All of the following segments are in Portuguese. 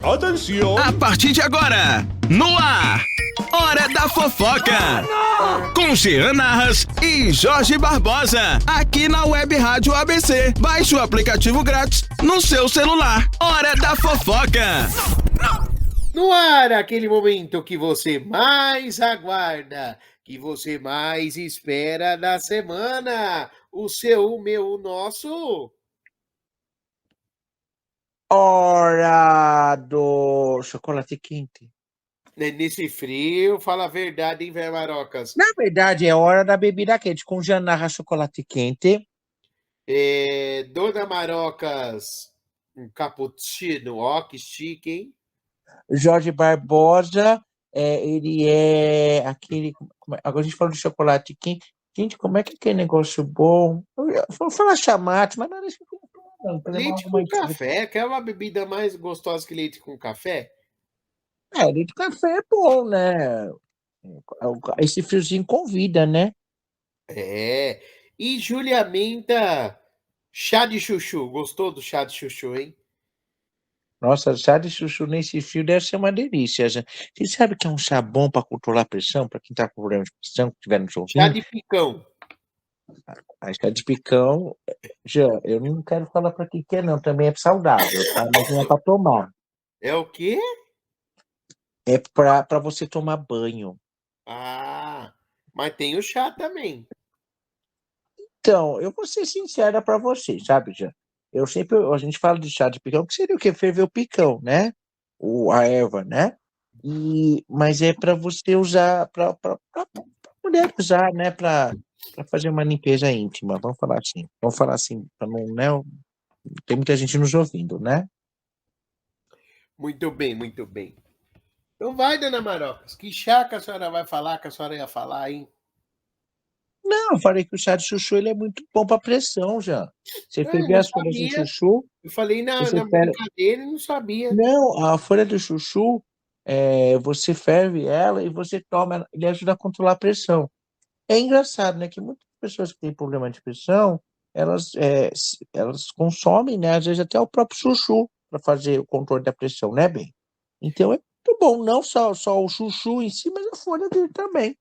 Atenção! A partir de agora, no ar, Hora da Fofoca, com Jean Narras e Jorge Barbosa, aqui na Web Rádio ABC. Baixe o aplicativo grátis no seu celular. Hora da Fofoca. No ar, aquele momento que você mais aguarda, que você mais espera da semana. O seu, o meu, o nosso... Hora do chocolate quente. Nesse frio, fala a verdade, hein, velho Marocas? Na verdade, é hora da bebida quente, com Janarra chocolate quente. Dona Marocas, um cappuccino, ó, que chique, hein? Jorge Barbosa, ele é aquele... Agora a gente falou de chocolate quente. Gente, como é que é aquele negócio bom? Vou falar chamate, mas não era isso que eu queria falar, não. Leite com café, quer uma bebida mais gostosa que leite com café? Leite de café é bom, né? Esse friozinho convida, né? É. E Júlia Menta, chá de chuchu. Gostou do chá de chuchu, hein? Nossa, chá de chuchu nesse frio deve ser uma delícia. Você sabe que é um chá bom para controlar a pressão, para quem está com problema de pressão, que tiver nos Chá ouvindo? de picão. A chá de picão, já, eu não quero falar para quem quer, não. Também é saudável, tá? Mas não é para tomar. É o quê? É para você tomar banho. Ah, mas tem o chá também. Então, eu vou ser sincera para você, sabe, já? A gente fala de chá de picão, que seria o quê? Ferver o picão, né? A erva, né? Mas é para você usar, para mulher usar, né? Para fazer uma limpeza íntima, vamos falar assim. Vamos falar assim, para não, né? Tem muita gente nos ouvindo, né? Muito bem, muito bem. Então vai, dona Marocas. Que chá que a senhora vai falar, que a senhora ia falar, hein? Não, eu falei que o chá de chuchu ele é muito bom para pressão, já. Você Eu ferver não as folhas do sabia. chuchu, Eu falei você na ferve... brincadeira e não sabia. Não, a folha do chuchu, você ferve ela e você toma, ele ajuda a controlar a pressão. É engraçado, né, que muitas pessoas que têm problema de pressão, elas consomem, né, às vezes até o próprio chuchu para fazer o controle da pressão, né, bem? Então é muito bom, não só o chuchu em si, mas a folha dele também.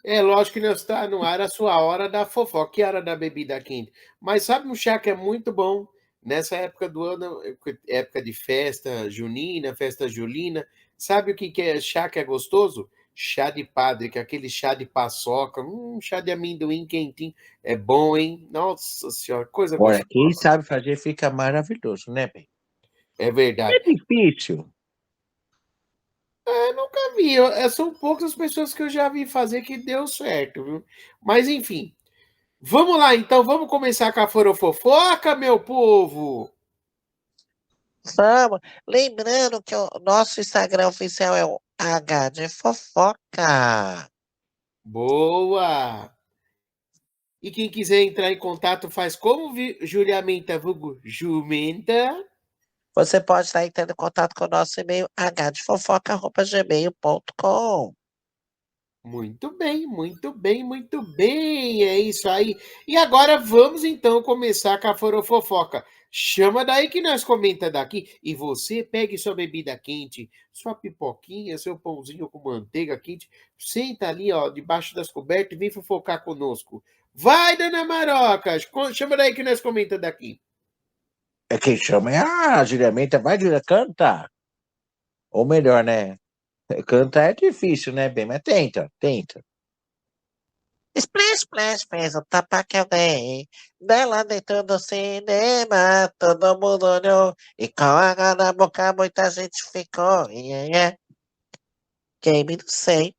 É lógico que não está no ar a sua hora da fofoca, que é a hora da bebida quente. Mas sabe um chá que é muito bom nessa época do ano, época de festa junina, festa julina? Sabe o que é chá que é gostoso? Chá de padre, que é aquele chá de paçoca, chá de amendoim quentinho. É bom, hein? Nossa senhora, coisa Olha, quem gostosa. sabe fazer fica maravilhoso, né, bem? É É verdade. difícil. Nunca vi. São poucas as pessoas que eu já vi fazer que deu certo, viu? Mas enfim. Vamos lá, então, vamos começar com a forofofoca, meu povo? Vamos. Lembrando que o nosso Instagram oficial é o H de Fofoca. Boa! E quem quiser entrar em contato faz como, Juliamenta, vulgo Jumenta? Você pode estar entrando em contato com o nosso e-mail hdfofoca@gmail.com. Muito bem, muito bem, muito bem. É isso aí. E agora vamos então começar com a forofofoca. Chama daí que nós comenta daqui. E você pegue sua bebida quente, sua pipoquinha, seu pãozinho com manteiga quente. Senta ali, ó, debaixo das cobertas e vem fofocar conosco. Vai, dona Marocas. Chama daí que nós comenta daqui. É quem chama é a Juliamenta. Vai, Julia, canta. Ou melhor, né? Cantar é difícil, né, bem? Mas tenta, tenta. Splash, splash, fez o tapa que eu dei. Dela dentro do cinema, todo mundo olhou. E com água na boca, muita gente ficou. Yeah, yeah. Game do 100.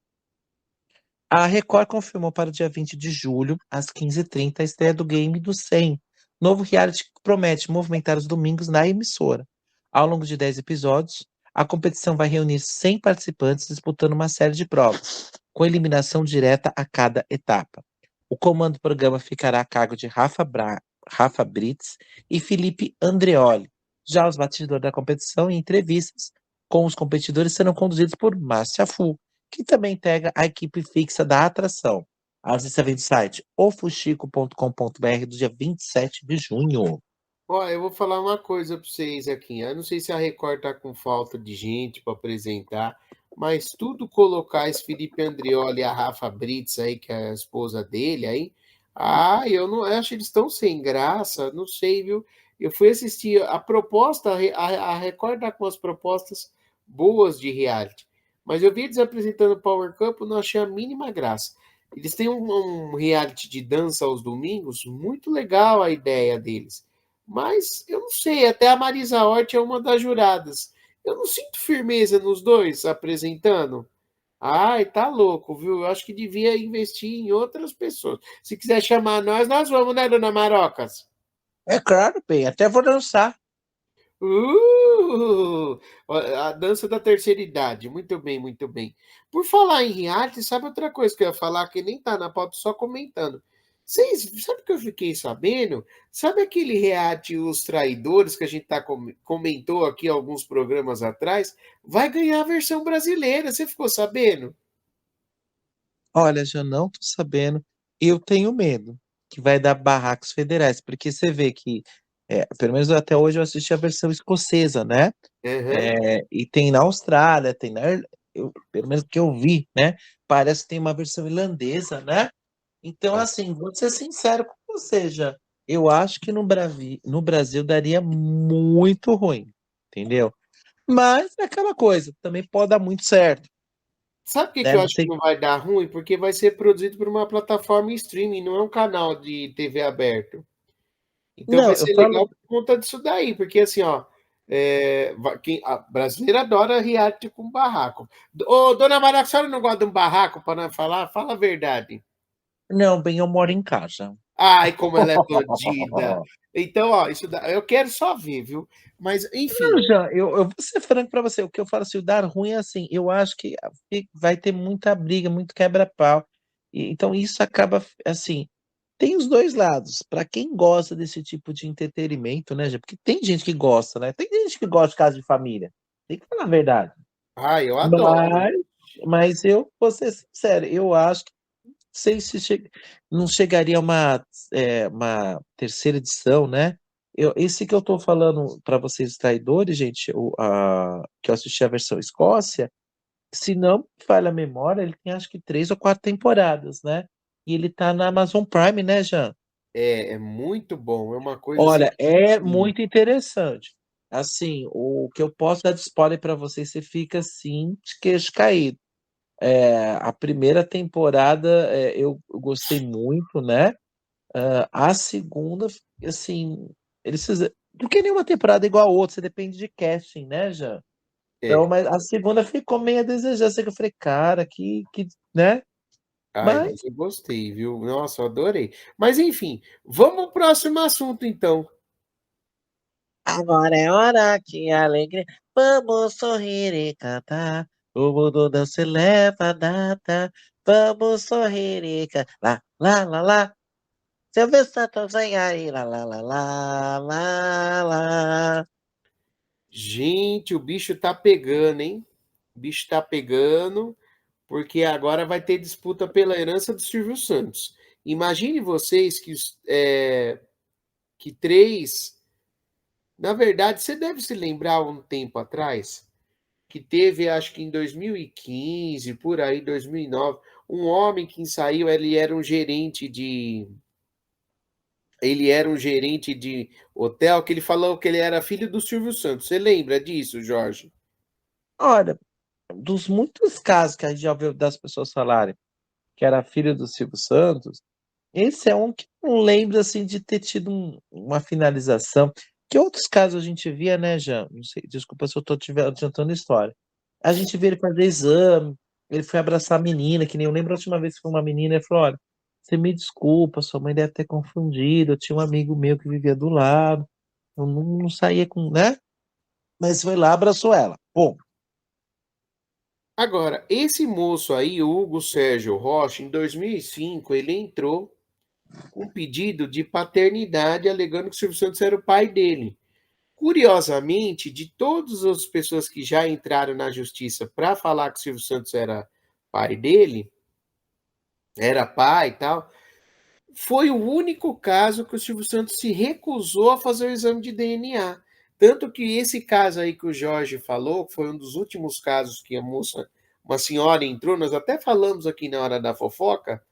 A Record confirmou para o dia 20 de julho, às 15h30, a estreia do Game do 100, novo reality que promete movimentar os domingos na emissora. Ao longo de 10 episódios, a competição vai reunir 100 participantes disputando uma série de provas, com eliminação direta a cada etapa. O comando do programa ficará a cargo de Rafa Brits e Felipe Andreoli. Já os bastidores da competição e entrevistas com os competidores serão conduzidos por Márcia Fu, que também integra a equipe fixa da atração. A notícia vem do site ofuxico.com.br do dia 27 de junho. Ó, eu vou falar uma coisa para vocês aqui. Eu não sei se a Record tá com falta de gente para apresentar, mas tudo colocar esse Felipe Andreoli e a Rafa Brits aí, que é a esposa dele aí, eu não eu acho eles tão sem graça, não sei, viu? Eu fui assistir a proposta, a Record tá com as propostas boas de reality, mas eu vi eles apresentando o Power Couple, não achei a mínima graça. Eles têm um reality de dança aos domingos, muito legal a ideia deles. Mas eu não sei, até a Marisa Hort é uma das juradas. Eu não sinto firmeza nos dois apresentando. Ai, tá louco, viu? Eu acho que devia investir em outras pessoas. Se quiser chamar nós, nós vamos, né, dona Marocas? É claro, bem, até vou dançar. A dança da terceira idade. Muito bem, muito bem. Por falar em reality, sabe outra coisa que eu ia falar que nem tá na pauta, só comentando. Vocês, sabe o que eu fiquei sabendo? Sabe aquele reality Os Traidores que a gente comentou aqui alguns programas atrás? Vai ganhar a versão brasileira. Você ficou sabendo? Olha, já não tô sabendo. Eu tenho medo que vai dar barracos federais, porque você vê que, pelo menos até hoje eu assisti a versão escocesa, né? Aham. E tem na Austrália, tem pelo menos que eu vi, né? Parece que tem uma versão irlandesa, né? Então, assim, vou ser sincero com você, já. Eu acho que no Brasil daria muito ruim, entendeu? Mas é aquela coisa, também pode dar muito certo. Sabe por que que eu Deve acho que ser. não vai dar ruim? Porque vai ser produzido por uma plataforma streaming, não é um canal de TV aberto. Então vai Não, eu ser legal falo. por conta disso daí, porque assim, ó, a brasileira adora reality com barraco. Ô, dona Maria, a senhora não gosta de um barraco para não falar? Fala a verdade. Não, bem, eu moro em casa. Ai, como ela é bandida. Então, ó, eu quero só ver, viu? Mas, enfim. Não, já, eu vou ser franco para você. O que eu falo assim, o dar ruim é assim. Eu acho que vai ter muita briga, muito quebra-pau. Então isso acaba assim. Tem os dois lados. Para quem gosta desse tipo de entretenimento, né, porque tem gente que gosta, né? Tem gente que gosta de casa de família. Tem que falar a verdade. Ai, eu adoro. Mas, mas eu vou ser sincero. Eu acho que sei se não chegaria a uma terceira edição, né? Esse que eu tô falando para vocês, os traidores, gente, que eu assisti a versão Escócia, se não me falha a memória, ele tem acho que 3 ou 4 temporadas, né? E ele tá na Amazon Prime, né, Jean? É muito bom. É uma coisa assim. Olha, é muito interessante. Assim, o que eu posso dar de spoiler para vocês, você fica assim, de queixo caído. A primeira temporada eu gostei muito, né? A segunda, assim, eles fizeram. Porque nenhuma temporada é igual a outra, você depende de casting, né, já? Então, É. mas a segunda ficou meio a desejar. Sei que eu falei, cara, né? Ai, Mas, mas eu gostei, viu? Nossa, eu adorei. Mas enfim, vamos pro próximo assunto, então. agora é hora que a alegria. Vamos sorrir e cantar. O mundo não se leva a nada. Vamos sorrir e cantar. Lá, lá, lá, lá. Silvio Santos vem aí. Lá, lá, lá, lá, lá, lá. Gente, o bicho tá pegando, hein? O bicho tá pegando, porque agora vai ter disputa pela herança do Silvio Santos. Imagine vocês que três. Na verdade, você deve se lembrar um tempo atrás, que teve, acho que em 2015, por aí, 2009, um homem que saiu, ele era um gerente de hotel, que ele falou que ele era filho do Silvio Santos. Você lembra disso, Jorge? Olha, dos muitos casos que a gente já ouviu das pessoas falarem que era filho do Silvio Santos, esse é um que não lembro assim de ter tido uma finalização. Que outros casos a gente via, né, Jean? Não sei, desculpa se eu estou adiantando a história. A gente via ele fazer exame, ele foi abraçar a menina, que nem eu lembro a última vez que foi uma menina, ele falou: olha, você me desculpa, sua mãe deve ter confundido, eu tinha um amigo meu que vivia do lado, eu não saía com, né? Mas foi lá, abraçou ela. Bom, Agora, esse moço aí, o Hugo Sérgio Rocha, em 2005, ele entrou com pedido de paternidade, alegando que o Silvio Santos era o pai dele. Curiosamente, de todas as pessoas que já entraram na justiça para falar que o Silvio Santos era pai dele, era pai e tal, foi o único caso que o Silvio Santos se recusou a fazer o exame de DNA. Tanto que esse caso aí que o Jorge falou, foi um dos últimos casos que a moça, uma senhora entrou, nós até falamos aqui na hora da fofoca,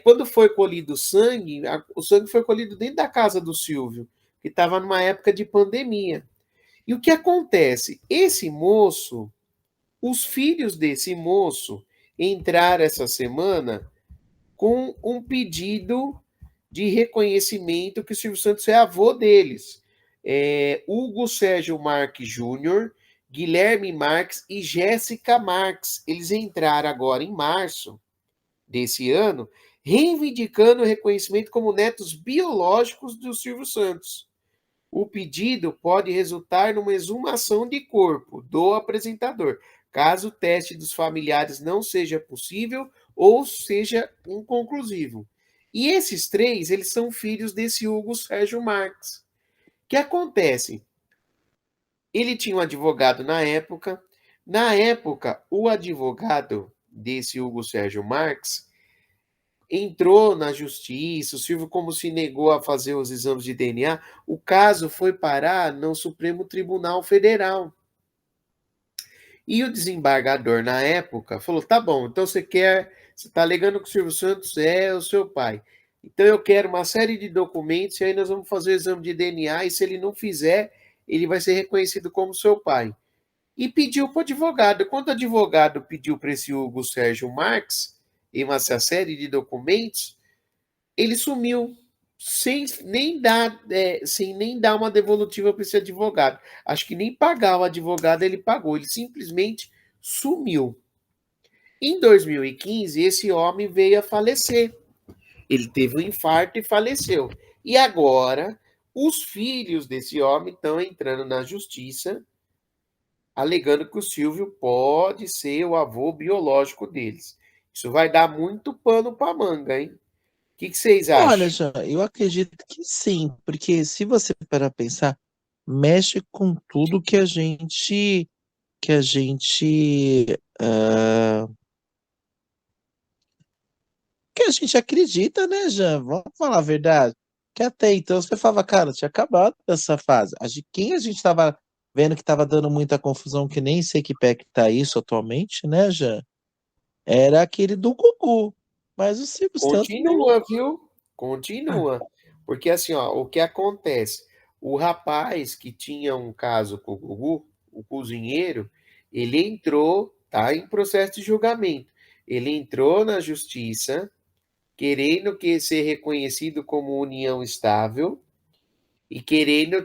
quando foi colhido o sangue foi colhido dentro da casa do Silvio, que estava numa época de pandemia. E o que acontece? Esse moço, os filhos desse moço entraram essa semana com um pedido de reconhecimento que o Silvio Santos é avô deles. Hugo Sérgio Marques Júnior, Guilherme Marques e Jéssica Marques. Eles entraram agora em março desse ano, reivindicando o reconhecimento como netos biológicos do Silvio Santos. O pedido pode resultar numa exumação de corpo do apresentador, caso o teste dos familiares não seja possível ou seja inconclusivo. E esses três, eles são filhos desse Hugo Sérgio Marques. O que acontece? Ele tinha um advogado na época. Na época, o advogado desse Hugo Sérgio Marques entrou na justiça, o Silvio como se negou a fazer os exames de DNA, o caso foi parar no Supremo Tribunal Federal. E o desembargador, na época, falou, tá bom, então você está alegando que o Silvio Santos é o seu pai. Então eu quero uma série de documentos e aí nós vamos fazer o exame de DNA e se ele não fizer, ele vai ser reconhecido como seu pai. E pediu para o advogado. Quando o advogado pediu para esse Hugo Sérgio Marques, em uma série de documentos, ele sumiu, sem nem dar uma devolutiva para esse advogado. Acho que nem pagar o advogado ele pagou, ele simplesmente sumiu. Em 2015, esse homem veio a falecer. Ele teve um infarto e faleceu. E agora, os filhos desse homem estão entrando na justiça, alegando que o Silvio pode ser o avô biológico deles. Isso vai dar muito pano para manga, hein? O que vocês Olha, acham? Jean, eu acredito que sim, porque se você parar pra pensar, mexe com tudo que a gente, ah, que a gente acredita, né, Jean? Vamos falar a verdade. Que até então você falava, cara, tinha acabado essa fase. Quem a gente estava vendo que estava dando muita confusão, que nem sei que pé que tá isso atualmente, né, Jean? Era aquele do Gugu. Mas o Silvio Santos nem. Continua, viu? Continua. Porque assim, ó, o que acontece? O rapaz que tinha um caso com o Gugu, o cozinheiro, ele entrou, tá em processo de julgamento. Ele entrou na justiça, querendo que ser reconhecido como união estável e querendo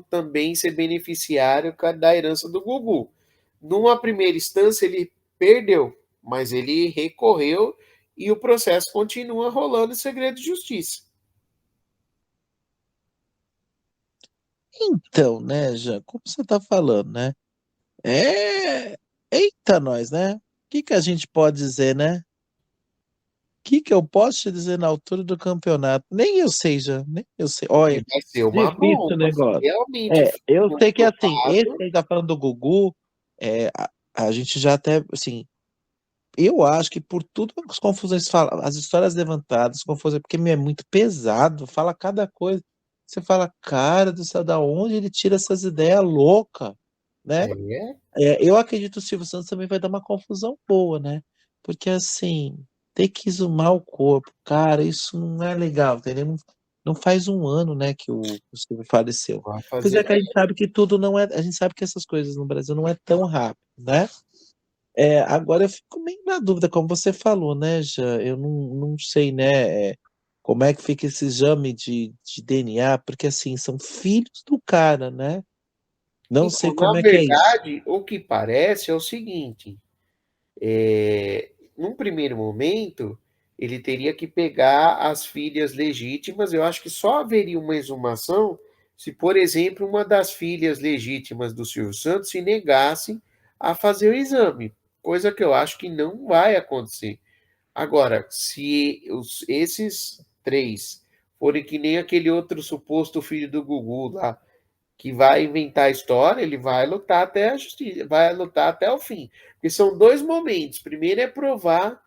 também ser beneficiário da herança do Gugu. Numa primeira instância, ele perdeu, mas ele recorreu e o processo continua rolando em segredo de justiça. Então, né, Jean, como você tá falando, né? É. Eita, nós, né? O que a gente pode dizer, né? O que eu posso te dizer na altura do campeonato? Nem eu sei, já, nem eu sei. E Olha, vai ser uma difícil o bomba. Se negócio. realmente Eu for sei que assim, esse provado, que aí tá falando do Gugu, a gente já até, assim, eu acho que por tudo as confusões, as histórias levantadas, confusões, porque é muito pesado, fala cada coisa. Você fala, cara do céu, da onde ele tira essas ideias loucas, né? é, Eu acredito que o Silvio Santos também vai dar uma confusão boa, né? Porque assim, ter que exumar o corpo, cara, isso não é legal, entendeu? Não faz um ano, né, que o Silvio faleceu. vai Apesar fazer. que a gente sabe que tudo não é, a gente sabe que essas coisas no Brasil não é tão rápido, né? Agora eu fico meio na dúvida, como você falou, né, já, eu não sei, né, como é que fica esse exame de DNA, porque assim, são filhos do cara, né? Não sei Então, na como é que é isso. verdade, o que parece é o seguinte: num primeiro momento, ele teria que pegar as filhas legítimas. Eu acho que só haveria uma exumação se, por exemplo, uma das filhas legítimas do Silvio Santos se negasse a fazer o exame, coisa que eu acho que não vai acontecer. Agora, se esses três forem que nem aquele outro suposto filho do Gugu lá, que vai inventar a história, ele vai lutar até a justiça, vai lutar até o fim. Porque são dois momentos. Primeiro é provar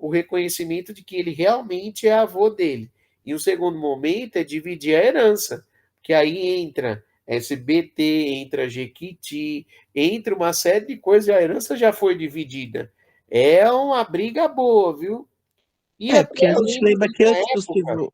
o reconhecimento de que ele realmente é avô dele. E o segundo momento é dividir a herança, que aí entra SBT, entra Jequiti, entra uma série de coisas, e a herança já foi dividida. É uma briga boa, viu? E É, até porque a eu gente lembro lembra que que na antes do época, Silvio,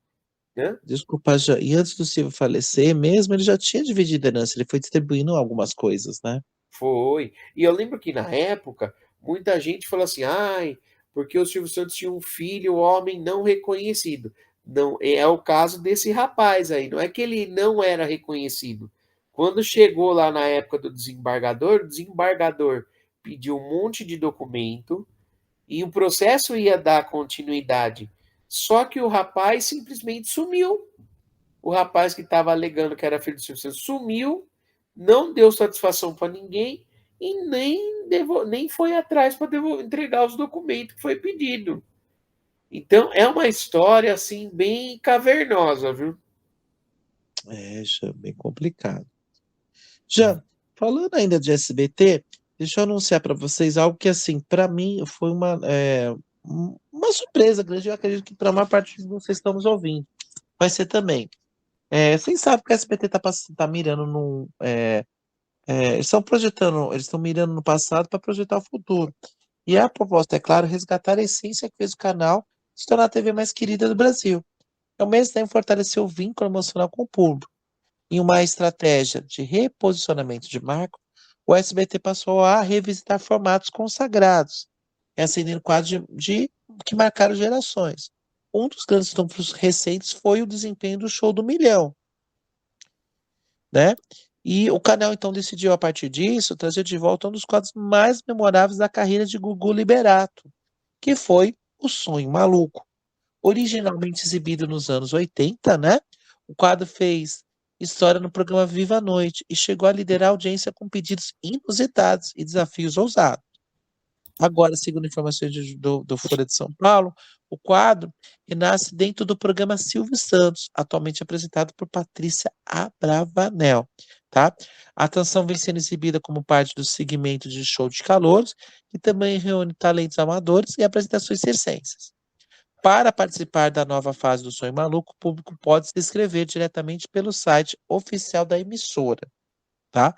né? desculpa, e antes do Silvio falecer mesmo, ele já tinha dividido a herança, ele foi distribuindo algumas coisas, né? Foi. E eu lembro que na época, muita gente falou assim: ai, porque o Silvio Santos tinha um filho, homem não reconhecido. Não, é o caso desse rapaz aí. Não é que ele não era reconhecido. Quando chegou lá na época do desembargador, o desembargador pediu um monte de documento e o processo ia dar continuidade. Só que o rapaz simplesmente sumiu. O rapaz que estava alegando que era filho do Silvio Santos sumiu, não deu satisfação para ninguém e nem foi atrás para entregar os documentos que foi pedido. Então é uma história assim bem cavernosa, viu? É, já é bem complicado. Já, falando ainda de SBT, deixa eu anunciar para vocês algo que, assim, para mim foi uma surpresa grande. Eu acredito que para a maior parte de vocês que estão nos ouvindo vai ser também. Vocês sabem que a SBT tá mirando num. Eles estão projetando, eles estão mirando no passado para projetar o futuro. E a proposta, é claro, resgatar a essência que fez o canal se tornar a TV mais querida do Brasil. Ao mesmo tempo, fortalecer o vínculo emocional com o público. Em uma estratégia de reposicionamento de marca, o SBT passou a revisitar formatos consagrados, acendendo quadros que marcaram gerações. Um dos grandes trunfos recentes foi o desempenho do Show do Milhão, né? E o canal então decidiu, a partir disso, trazer de volta um dos quadros mais memoráveis da carreira de Gugu Liberato, que foi O Sonho Maluco. Originalmente exibido nos anos 80, né? O quadro fez história no programa Viva a Noite e chegou a liderar a audiência com pedidos inusitados e desafios ousados. Agora, segundo informações do Folha de São Paulo, o quadro renasce dentro do programa Silvio Santos, atualmente apresentado por Patrícia Abravanel. Tá? A atração vem sendo exibida como parte do segmento de show de calouros, que também reúne talentos amadores e apresentações circenses. Para participar da nova fase do Sonho Maluco, o público pode se inscrever diretamente pelo site oficial da emissora, tá?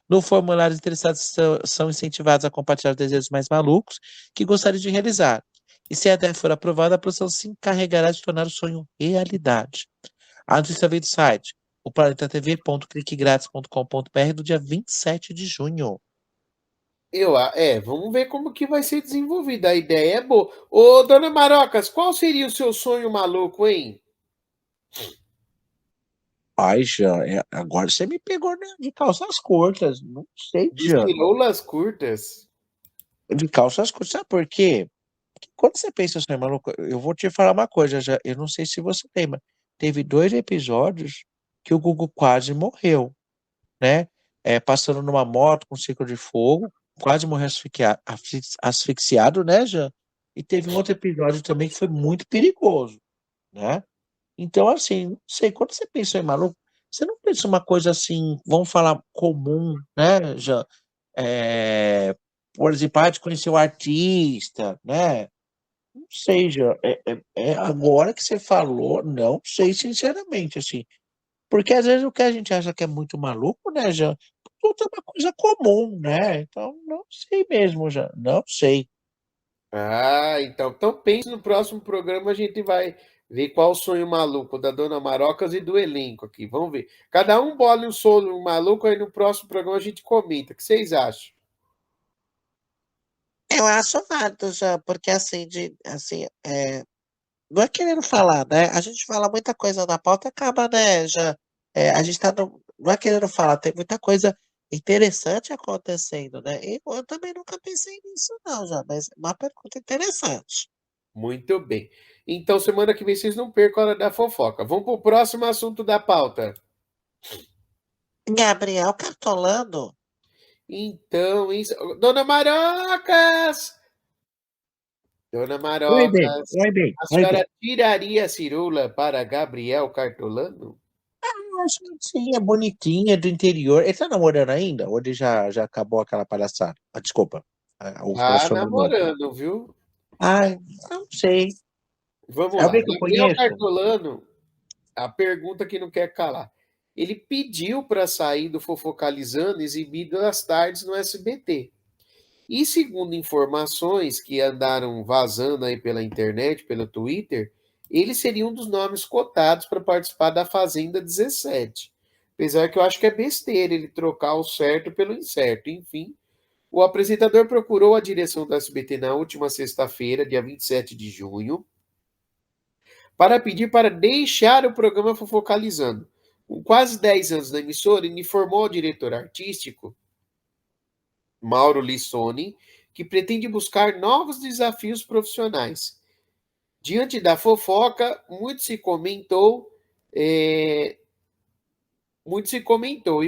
No formulário, os interessados são incentivados a compartilhar os desejos mais malucos que gostariam de realizar. E se a ideia for aprovada, a produção se encarregará de tornar o sonho realidade. A notícia veio do site oplanetatv.cliquegrátis.com.br do dia 27 de junho. Vamos ver como que vai ser desenvolvida. A ideia é boa. Ô, dona Marocas, qual seria o seu sonho maluco, hein? Ai, Jean, agora você me pegou de calças curtas. Não sei, De Jean. ciroulas curtas? De calças curtas. Sabe por quê? Quando você pensa assim, maluco, eu vou te falar uma coisa, já, eu não sei se você lembra. Teve 2 episódios que o Gugu quase morreu, né? Passando numa moto com círculo de fogo, quase morreu asfixiado, né, Jean? E teve um outro episódio também que foi muito perigoso, né? Então, assim, não sei, quando você pensa em maluco, você não pensa uma coisa assim, vamos falar comum, né, Jean? É, por exemplo, de conhecer o artista, né? Não sei, Jean. Agora que você falou, não sei sinceramente, assim. Porque às vezes o que a gente acha que é muito maluco, né, Jean? Tudo é uma coisa comum, né? Então, não sei mesmo, Jean. Não sei. Ah, então pense no próximo programa, a gente vai ver qual o sonho maluco da Dona Marocas e do elenco aqui. Vamos ver. Cada um bola um sonho maluco, aí no próximo programa a gente comenta. O que vocês acham? Eu acho válido, já, porque não é querendo falar, né? A gente fala muita coisa na pauta e acaba, né, já, a gente tá, não é querendo falar, tem muita coisa interessante acontecendo, né? E eu também nunca pensei nisso, não, já, mas é uma pergunta interessante. Muito bem. Então, semana que vem vocês não percam a hora da fofoca. Vamos para o próximo assunto da pauta. Gabriel Cartolano, Então, isso. Dona Marocas! Dona Oi, bem. Marocas, Oi, bem. a Oi, bem. senhora tiraria a cirula para Gabriel Cartolano? Eu acho que sim, é bonitinha, é do interior. Ele tá namorando ainda? Ou ele já acabou aquela palhaçada? Ah, desculpa. O Ah, relacionamento. namorando, viu? Ai, não sei. Vamos É lá. alguém que eu Gabriel conheço? Cartolano, a pergunta que não quer calar. Ele pediu para sair do Fofocalizando, exibido às tardes no SBT. E segundo informações que andaram vazando aí pela internet, pelo Twitter, ele seria um dos nomes cotados para participar da Fazenda 17. Apesar que eu acho que é besteira ele trocar o certo pelo incerto. Enfim, o apresentador procurou a direção do SBT na última sexta-feira, dia 27 de junho, para pedir para deixar o programa Fofocalizando. Com quase 10 anos na emissora, ele informou ao diretor artístico, Mauro Lissoni, que pretende buscar novos desafios profissionais. Diante da fofoca, muito se comentou, e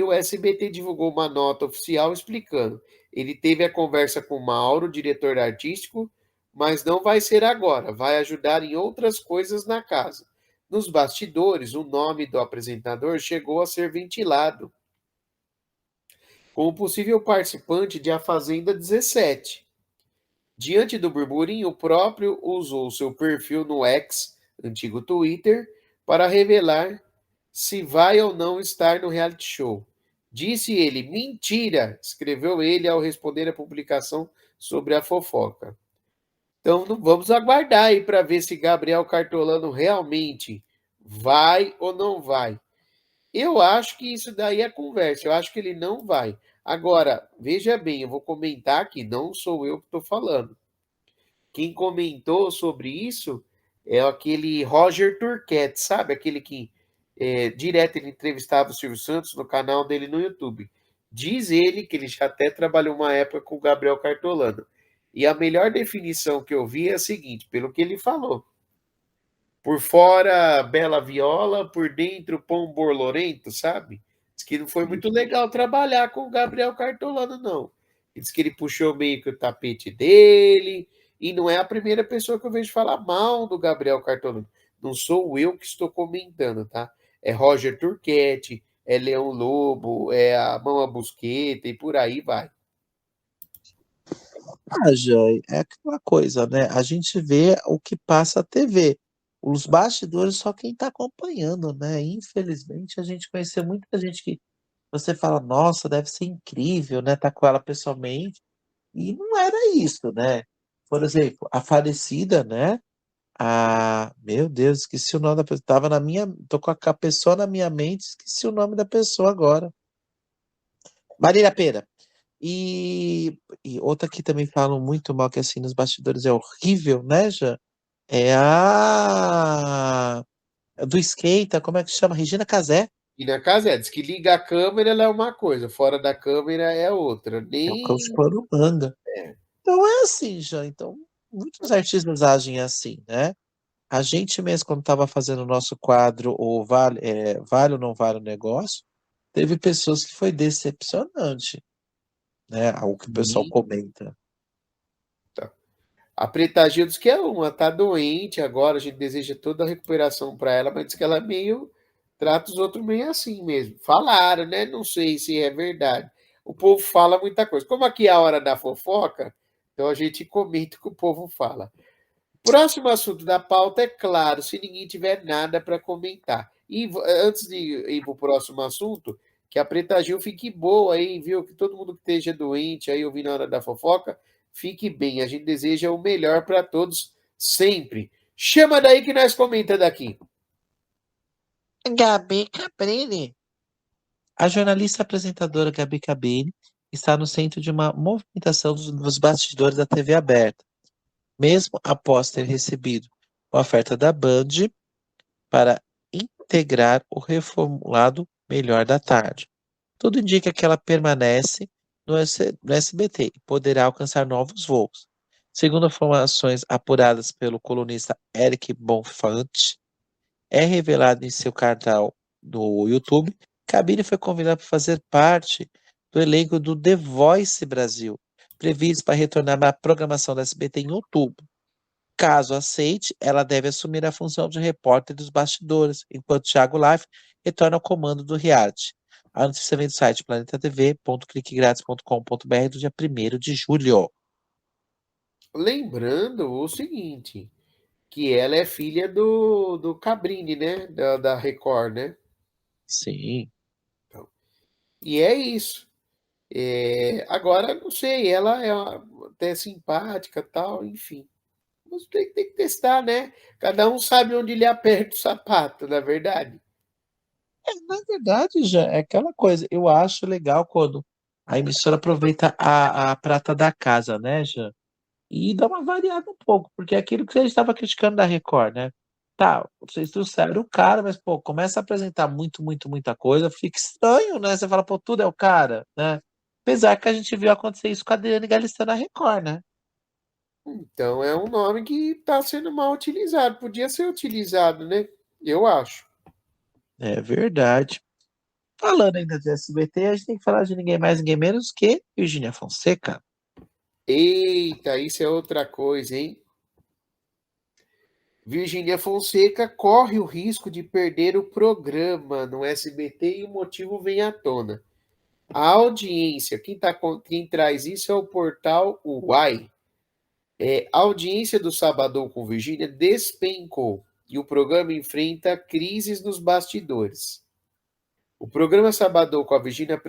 o SBT divulgou uma nota oficial explicando. Ele teve a conversa com Mauro, diretor artístico, mas não vai ser agora, vai ajudar em outras coisas na casa. Nos bastidores, o nome do apresentador chegou a ser ventilado como possível participante de A Fazenda 17. Diante do burburinho, o próprio usou seu perfil no X, antigo Twitter, para revelar se vai ou não estar no reality show. Disse ele, mentira, escreveu ele ao responder a publicação sobre a fofoca. Então vamos aguardar aí para ver se Gabriel Cartolano realmente vai ou não vai. Eu acho que isso daí é conversa, eu acho que ele não vai. Agora, veja bem, eu vou comentar que não sou eu que estou falando. Quem comentou sobre isso é aquele Roger Turquette, sabe? Aquele que direto ele entrevistava o Silvio Santos no canal dele no YouTube. Diz ele que ele já até trabalhou uma época com o Gabriel Cartolano. E a melhor definição que eu vi é a seguinte, pelo que ele falou. Por fora, bela viola, por dentro, pão borlorento, sabe? Diz que não foi muito legal trabalhar com o Gabriel Cartolano, não. Diz que ele puxou meio que o tapete dele, e não é a primeira pessoa que eu vejo falar mal do Gabriel Cartolano. Não sou eu que estou comentando, tá? É Roger Turquette, é Leão Lobo, é a Mama Busqueta e por aí vai. Ah, Joy, é aquela coisa, né? A gente vê o que passa a TV. Os bastidores só quem está acompanhando, né? Infelizmente, a gente conheceu muita gente que você fala, nossa, deve ser incrível, né? Tá com ela pessoalmente. E não era isso, né? Por exemplo, a falecida, né? Meu Deus, esqueci o nome da pessoa. Tô com a pessoa na minha mente, esqueci o nome da pessoa agora. Marília Pêra. E outra que também falam muito mal, que assim, nos bastidores é horrível, né, Já? É a do skate, como é que chama? Regina Casé. E na casa diz que liga a câmera, ela é uma coisa, fora da câmera é outra. É o cão de Nem. pano manga. Então é assim, já. Então, muitos artistas agem assim, né? A gente mesmo, quando estava fazendo o nosso quadro, o Vale ou Não Vale o Negócio, teve pessoas que foi decepcionante, né? Algo que o pessoal comenta. A Preta Gil diz que é uma, tá doente agora, a gente deseja toda a recuperação para ela, mas diz que ela é meio, trata os outros meio assim mesmo. Falaram, né? Não sei se é verdade. O povo fala muita coisa. Como aqui é a hora da fofoca, então a gente comenta o que o povo fala. Próximo assunto da pauta é claro, se ninguém tiver nada para comentar. E antes de ir para o próximo assunto, que a Preta Gil fique boa aí, viu? Que todo mundo que esteja doente aí ouvindo a hora da fofoca, fique bem. A gente deseja o melhor para todos sempre. Chama daí que nós comenta daqui. Gabi Cabrini. A jornalista apresentadora Gabi Cabrini está no centro de uma movimentação dos bastidores da TV aberta, mesmo após ter recebido uma oferta da Band para integrar o reformulado Melhor da Tarde. Tudo indica que ela permanece no SBT e poderá alcançar novos voos. Segundo informações apuradas pelo colunista Eric Bonfante, é revelado em seu canal no YouTube, Cabine foi convidada para fazer parte do elenco do The Voice Brasil, previsto para retornar na programação da SBT em outubro. Caso aceite, ela deve assumir a função de repórter dos bastidores, enquanto Thiago Life retorna ao comando do reality. A notícia vem do site planetatv.cliquegratis.com.br do dia 1º de julho. lembrando o seguinte, que ela é filha do Cabrini, né? Da Record, né? Sim. Então, e é isso. Agora, não sei, ela até simpática tal, enfim. Mas tem que testar, né? Cada um sabe onde lhe aperta o sapato, na verdade. Na verdade, já é aquela coisa. Eu acho legal quando a emissora aproveita a prata da casa, né, já? E dá uma variada um pouco, porque é aquilo que a gente estava criticando da Record, né? Tá, vocês trouxeram o cara, mas, pô, começa a apresentar muita coisa, fica estranho, né? Você fala, pô, tudo é o cara, né? Apesar que a gente viu acontecer isso com a Adriane Galisteu na Record, né? Então é um nome que está sendo mal utilizado. Podia ser utilizado, né? Eu acho. É verdade. Falando ainda de SBT, a gente tem que falar de ninguém mais, ninguém menos que Virgínia Fonseca. Eita, isso é outra coisa, hein? Virgínia Fonseca corre o risco de perder o programa no SBT e o motivo vem à tona. A audiência, quem traz isso é o portal Uai. A audiência do Sabadão com Virgínia despencou e o programa enfrenta crises nos bastidores. O programa Sabadão com a Virgínia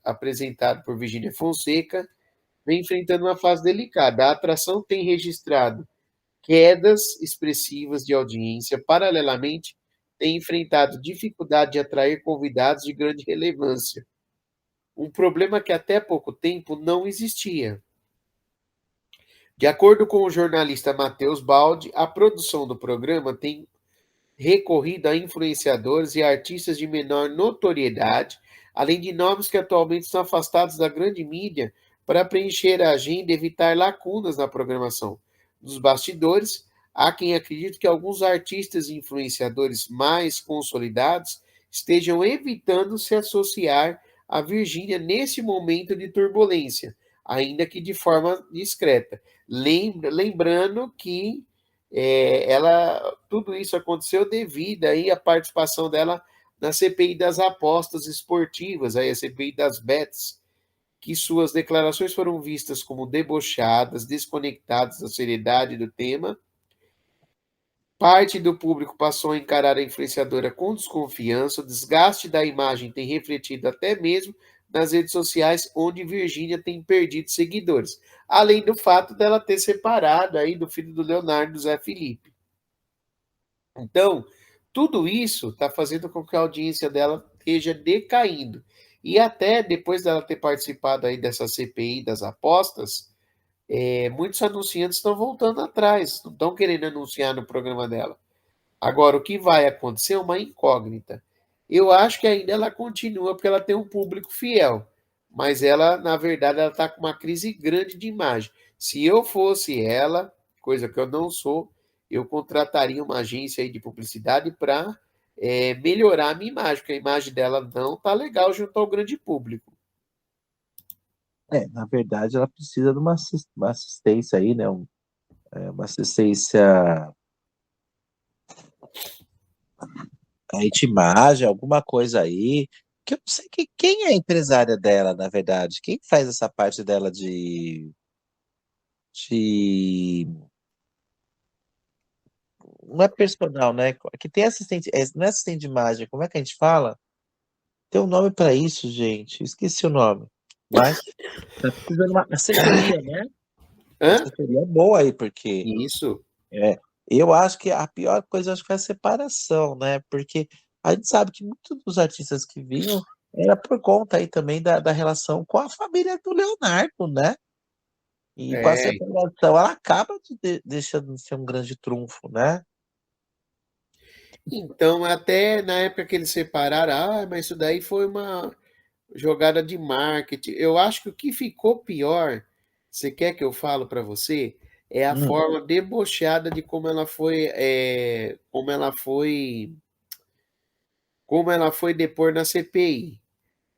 apresentado por Virgínia Fonseca vem enfrentando uma fase delicada. A atração tem registrado quedas expressivas de audiência, paralelamente, tem enfrentado dificuldade de atrair convidados de grande relevância, um problema que até pouco tempo não existia. De acordo com o jornalista Matheus Baldi, a produção do programa tem recorrido a influenciadores e artistas de menor notoriedade, além de nomes que atualmente estão afastados da grande mídia para preencher a agenda e evitar lacunas na programação. Nos bastidores, há quem acredite que alguns artistas e influenciadores mais consolidados estejam evitando se associar a Virgínia nesse momento de turbulência, ainda que de forma discreta. Lembrando que tudo isso aconteceu devido aí à participação dela na CPI das apostas esportivas, aí a CPI das bets, que suas declarações foram vistas como debochadas, desconectadas da seriedade do tema. Parte do público passou a encarar a influenciadora com desconfiança. O desgaste da imagem tem refletido até mesmo nas redes sociais, onde Virgínia tem perdido seguidores. Além do fato dela ter separado aí do filho do Leonardo, do Zé Felipe. Então, tudo isso está fazendo com que a audiência dela esteja decaindo. E até depois dela ter participado aí dessa CPI das apostas, muitos anunciantes estão voltando atrás, não estão querendo anunciar no programa dela. Agora, o que vai acontecer é uma incógnita. Eu acho que ainda ela continua porque ela tem um público fiel, mas ela, na verdade, ela está com uma crise grande de imagem. Se eu fosse ela, coisa que eu não sou, eu contrataria uma agência aí de publicidade para melhorar a minha imagem, porque a imagem dela não está legal junto ao grande público. Na verdade, ela precisa de uma assistência aí, né? Uma assistência aí de imagem, alguma coisa aí. Que eu não sei quem é a empresária dela, na verdade. Quem faz essa parte dela de... Não é personal, né? Que tem assistente, não é assistente de imagem, como é que a gente fala? Tem um nome para isso, gente. Esqueci o nome. Mas tá precisando de uma assessoria, né? Uma Hã? assessoria boa aí, porque Isso. é, eu acho que a pior coisa acho que foi a separação, né? Porque a gente sabe que muitos dos artistas que vinham era por conta aí também da relação com a família do Leonardo, né? E com a É, separação, ela acaba deixando de ser um grande trunfo, né? então, até na época que eles separaram, mas isso daí foi uma jogada de marketing. Eu acho que o que ficou pior, você quer que eu falo para você, é a Hum. forma debochada de como ela foi depor na CPI.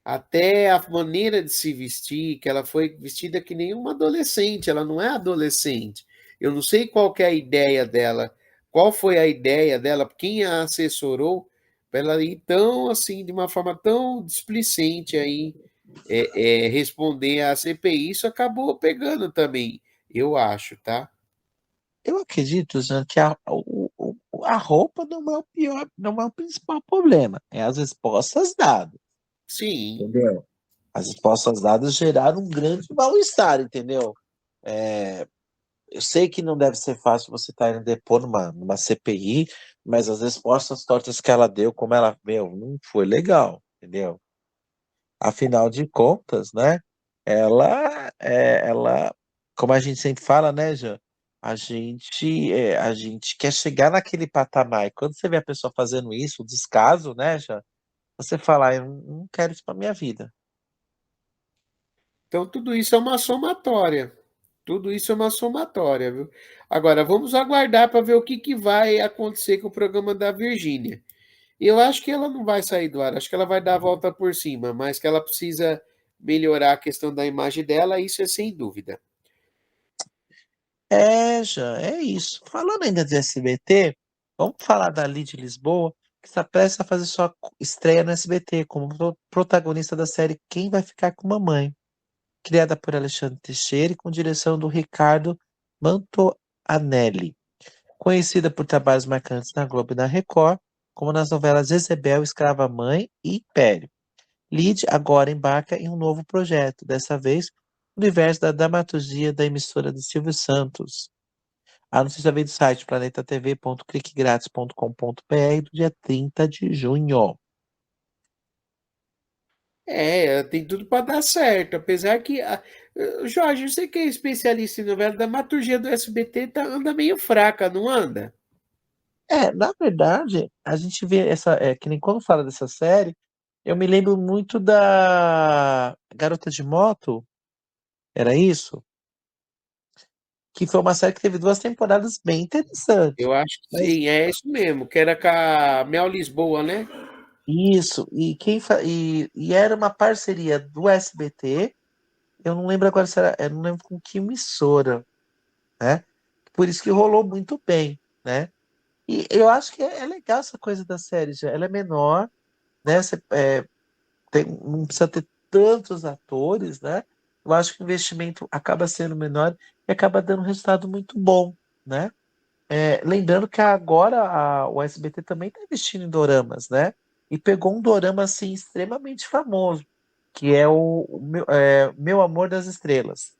Até a maneira de se vestir, que ela foi vestida que nem uma adolescente, ela não é adolescente. Eu não sei qual que é a ideia dela, qual foi a ideia dela, quem a assessorou para ela ir tão assim, de uma forma tão displicente aí, responder à CPI. Isso acabou pegando também. Eu acho, tá? Eu acredito, Jean, que a roupa não é o pior, não é o principal problema, é as respostas dadas, Sim. entendeu? As respostas dadas geraram um grande mal-estar, entendeu? Eu sei que não deve ser fácil você estar indo depor numa CPI, mas as respostas tortas que ela deu, como ela, não foi legal, entendeu? Afinal de contas, né? Ela, como a gente sempre fala, né, Jean? A gente quer chegar naquele patamar. E quando você vê a pessoa fazendo isso, o descaso, né, Jean? Você fala, eu não quero isso para minha vida. Então tudo isso é uma somatória. Tudo isso é uma somatória, viu? Agora vamos aguardar para ver o que que vai acontecer com o programa da Virgínia. Eu acho que ela não vai sair do ar, acho que ela vai dar a volta por cima, mas que ela precisa melhorar a questão da imagem dela, isso é sem dúvida. Jean, é isso. Falando ainda de SBT, vamos falar da Lidy Lisboa, que está prestes a fazer sua estreia no SBT como protagonista da série Quem Vai Ficar com Mamãe, criada por Alexandre Teixeira e com direção do Ricardo Mantoanelli. Conhecida por trabalhos marcantes na Globo e na Record, como nas novelas Jezebel, Escrava Mãe e Império. Lid agora embarca em um novo projeto, dessa vez no universo da dramaturgia da emissora de Silvio Santos. A notícia vem do site planetatv.cliquegratis.com.br do dia 30 de junho. É, tem tudo para dar certo, apesar que Jorge, você que é especialista em novela, a dramaturgia do SBT anda meio fraca, não anda? Na verdade, a gente vê que nem quando fala dessa série, eu me lembro muito da Garota de Moto, era isso? Que foi uma série que teve 2 temporadas bem interessantes. Eu acho que Mas sim, é isso mesmo, que era com a Mel Lisboa, né? isso, e era uma parceria do SBT, eu não lembro agora se era, eu não lembro com que emissora, né? Por isso que rolou muito bem, né? E eu acho que é legal essa coisa da série, já. Ela é menor, né? Não precisa ter tantos atores, né? Eu acho que o investimento acaba sendo menor e acaba dando um resultado muito bom, né? Lembrando que agora o SBT também está investindo em doramas, né? E pegou um dorama assim extremamente famoso, que é Meu Amor das Estrelas,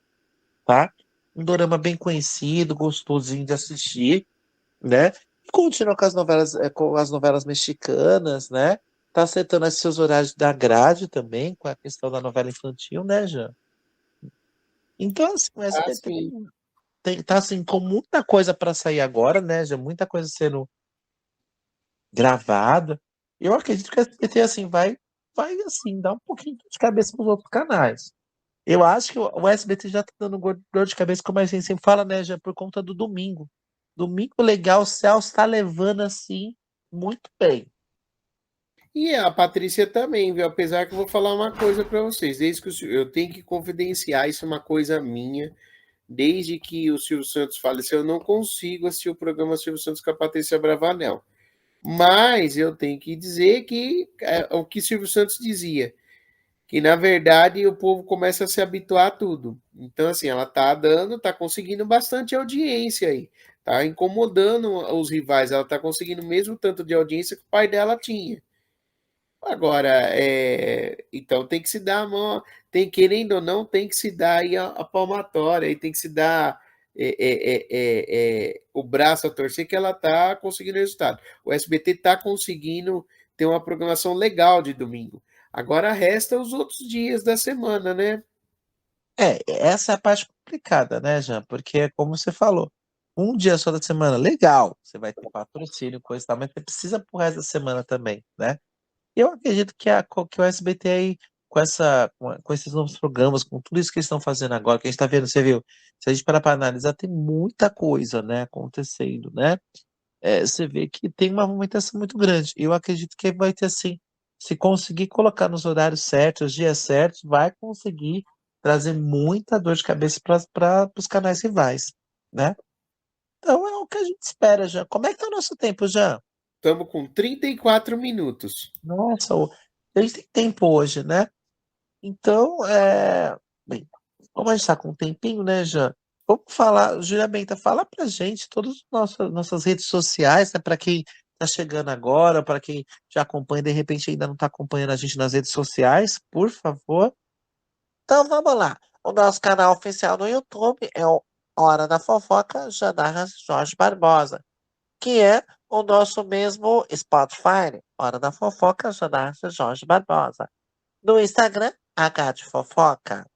tá? Um dorama bem conhecido, gostosinho de assistir, né? E continua com as novelas mexicanas, né? Tá acertando esses seus horários da grade também, com a questão da novela infantil, né, Jean? Então, assim, o Ah, SBT sim. tá assim, com muita coisa para sair agora, né, já muita coisa sendo gravada. Eu acredito que o SBT assim vai assim dar um pouquinho de cabeça para os outros canais. Eu acho que o SBT já tá dando dor de cabeça, como a gente sempre fala, né, já por conta do domingo. Domingo legal, o Celso está levando assim muito bem. E a Patrícia também, viu? Apesar que eu vou falar uma coisa para vocês, desde que eu tenho que confidenciar, isso é uma coisa minha. Desde que o Silvio Santos faleceu, eu não consigo assistir o programa Silvio Santos com a Patrícia Bravanel. Mas eu tenho que dizer que é o que Silvio Santos dizia, que na verdade o povo começa a se habituar a tudo. Então, assim, ela tá conseguindo bastante audiência aí, tá incomodando os rivais, ela tá conseguindo mesmo tanto de audiência que o pai dela tinha. Agora, então tem que se dar a mão, querendo ou não, tem que se dar aí a palmatória, aí tem que se dar o braço a torcer que ela está conseguindo resultado. O SBT está conseguindo ter uma programação legal de domingo. Agora resta os outros dias da semana, né? Essa é a parte complicada, né, Jean? Porque é como você falou, um dia só da semana, legal, você vai ter patrocínio, coisa e tal, mas você precisa pro resto da semana também, né? Eu acredito que o SBT aí, com esses novos programas, com tudo isso que eles estão fazendo agora, que a gente está vendo, você viu, se a gente parar para analisar, tem muita coisa, né, acontecendo, né? Você vê que tem uma movimentação muito grande. Eu acredito que vai ter assim, se conseguir colocar nos horários certos, os dias certos, vai conseguir trazer muita dor de cabeça para os canais rivais, né? Então é o que a gente espera, Jean. Como é que tá o nosso tempo, Jean? Estamos com 34 minutos. Nossa, a gente tem tempo hoje, né? Então, bem, como a gente está com um tempinho, né, Jean? Vamos falar, Júlia Benta, fala pra gente todas as nossas redes sociais, né? Para quem tá chegando agora, para quem já acompanha, de repente ainda não tá acompanhando a gente nas redes sociais, por favor. Então vamos lá. O nosso canal oficial no YouTube é o Hora da Fofoca Janarras Jorge Barbosa, que é o nosso mesmo Spotify, Hora da Fofoca Janarras Jorge Barbosa. No Instagram, H de Fofoca.